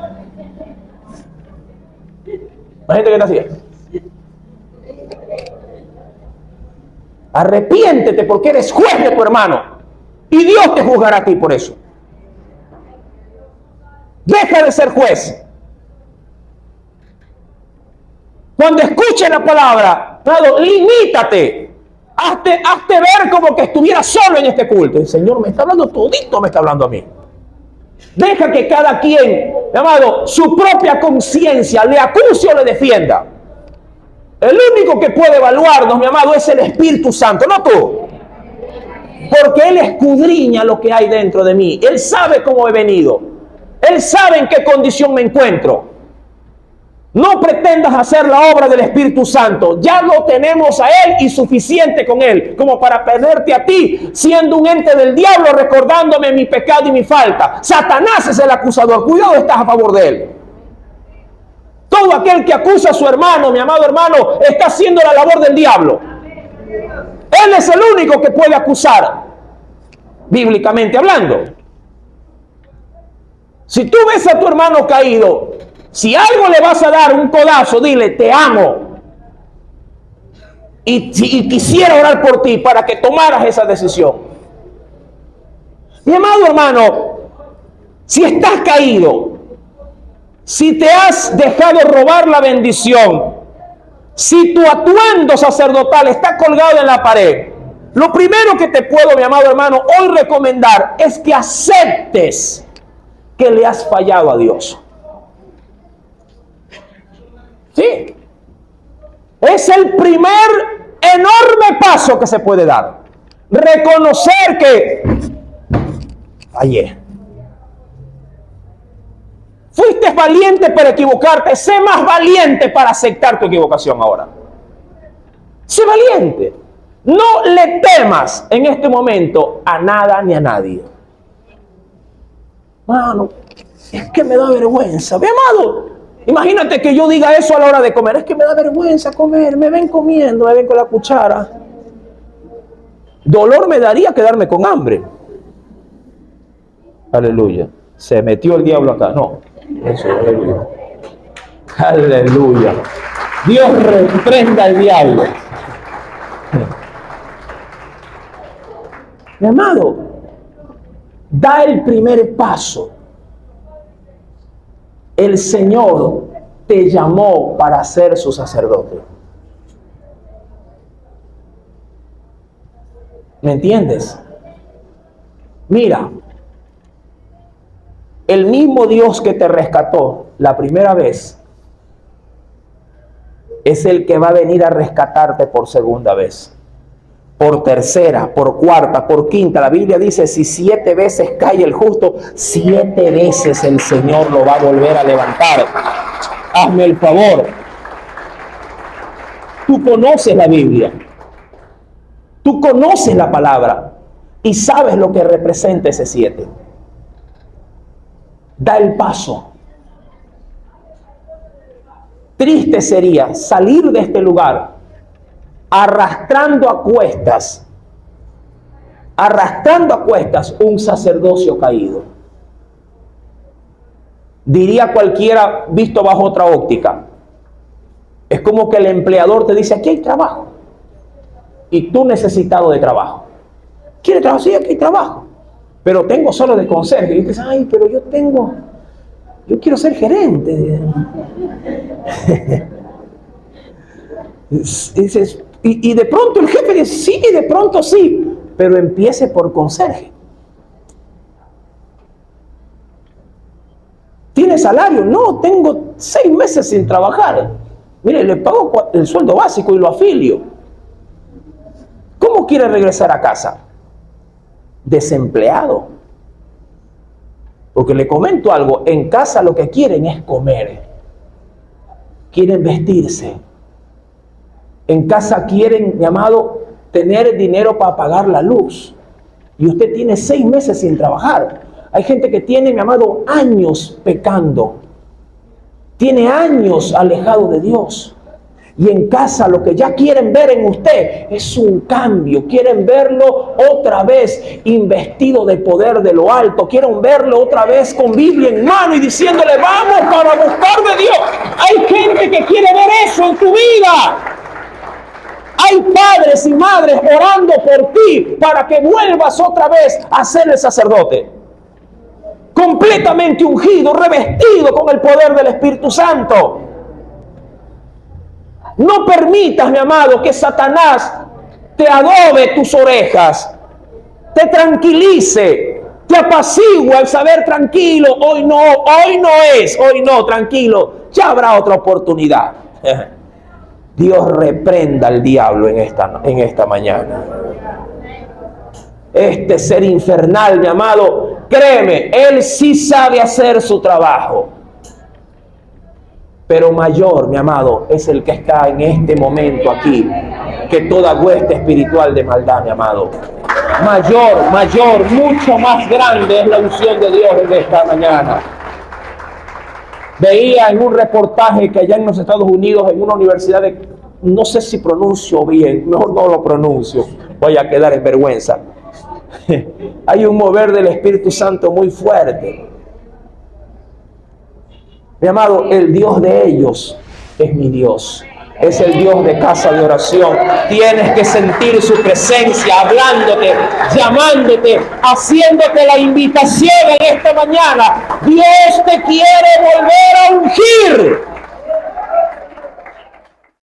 La gente que está así. Arrepiéntete, porque eres juez de tu hermano y Dios te juzgará a ti por eso. Deja de ser juez. Cuando escuches la palabra, limítate. Hazte ver como que estuviera solo en este culto. El Señor me está hablando todito, me está hablando a mí. Deja que cada quien, mi amado, su propia conciencia le acuse o le defienda. El único que puede evaluarnos, mi amado, es el Espíritu Santo, no tú. Porque Él escudriña lo que hay dentro de mí. Él sabe cómo he venido. Él sabe en qué condición me encuentro. No pretendas hacer la obra del Espíritu Santo. Ya lo tenemos a Él y suficiente con Él como para perderte a ti, siendo un ente del diablo, recordándome mi pecado y mi falta. Satanás es el acusador. Cuidado, estás a favor de él. Todo aquel que acusa a su hermano, mi amado hermano, está haciendo la labor del diablo. Él es el único que puede acusar, bíblicamente hablando. Si tú ves a tu hermano caído, si algo le vas a dar un codazo, dile: te amo. Y quisiera orar por ti para que tomaras esa decisión. Mi amado hermano, si estás caído, si te has dejado robar la bendición, si tu atuendo sacerdotal está colgado en la pared, lo primero que te puedo, mi amado hermano, hoy recomendar es que aceptes que le has fallado a Dios. Sí, es el primer enorme paso que se puede dar. Reconocer que fallé. Fuiste valiente para equivocarte, sé más valiente para aceptar tu equivocación ahora. Sé valiente. No le temas en este momento a nada ni a nadie. Mano, es que me da vergüenza. Mi amado, imagínate que yo diga eso a la hora de comer. Es que me da vergüenza comer. Me ven comiendo, me ven con la cuchara. Dolor me daría quedarme con hambre. Aleluya. Se metió el diablo acá. No. Eso, aleluya. Aleluya. Dios reprenda al diablo. Mi amado, da el primer paso. El Señor te llamó para ser su sacerdote. ¿Me entiendes? Mira, el mismo Dios que te rescató la primera vez es el que va a venir a rescatarte por segunda vez, por tercera, por cuarta, por quinta. La Biblia dice: si 7 veces cae el justo, 7 veces el Señor lo va a volver a levantar. Hazme el favor. Tú conoces la Biblia. Tú conoces la palabra y sabes lo que representa ese 7. Da el paso. Triste sería salir de este lugar arrastrando a cuestas un sacerdocio caído. Diría cualquiera visto bajo otra óptica. Es como que el empleador te dice: aquí hay trabajo. Y tú necesitado de trabajo. ¿Quieres trabajo? Sí, aquí hay trabajo. Pero tengo solo de conserje. Y dices: ay, pero yo quiero ser gerente. Dices, y de pronto el jefe dice: sí, y de pronto sí, pero empiece por conserje. ¿Tiene salario? No, tengo 6 meses sin trabajar. Mire, le pago el sueldo básico y lo afilio. ¿Cómo quiere regresar a casa? desempleado. Porque le comento algo, en casa lo que quieren es comer, quieren vestirse. En casa quieren, mi amado, tener dinero para pagar la luz. Y usted tiene 6 meses sin trabajar. Hay gente que tiene, mi amado, años pecando. Tiene años alejado de Dios. Y en casa lo que ya quieren ver en usted es un cambio. Quieren verlo otra vez investido de poder de lo alto. Quieren verlo otra vez con Biblia en mano y diciéndole, vamos para buscar de Dios. Hay gente que quiere ver eso en tu vida. Hay padres y madres orando por ti para que vuelvas otra vez a ser el sacerdote. Completamente ungido, revestido con el poder del Espíritu Santo. No permitas, mi amado, que Satanás te adobe tus orejas, te tranquilice, te apacigua el saber tranquilo, hoy no es, tranquilo, ya habrá otra oportunidad. Dios reprenda al diablo en esta mañana. Este ser infernal, mi amado, créeme, él sí sabe hacer su trabajo. Pero mayor, mi amado, es el que está en este momento aquí, que toda hueste espiritual de maldad, mi amado. Mayor, mucho más grande es la unción de Dios en esta mañana. Veía en un reportaje que allá en los Estados Unidos, en una universidad no sé si pronuncio bien, mejor no lo pronuncio, voy a quedar en vergüenza. Hay un mover del Espíritu Santo muy fuerte. Mi amado, el Dios de ellos es mi Dios. Es el Dios de casa de oración. Tienes que sentir su presencia, hablándote, llamándote, haciéndote la invitación en esta mañana. Dios te quiere volver a ungir.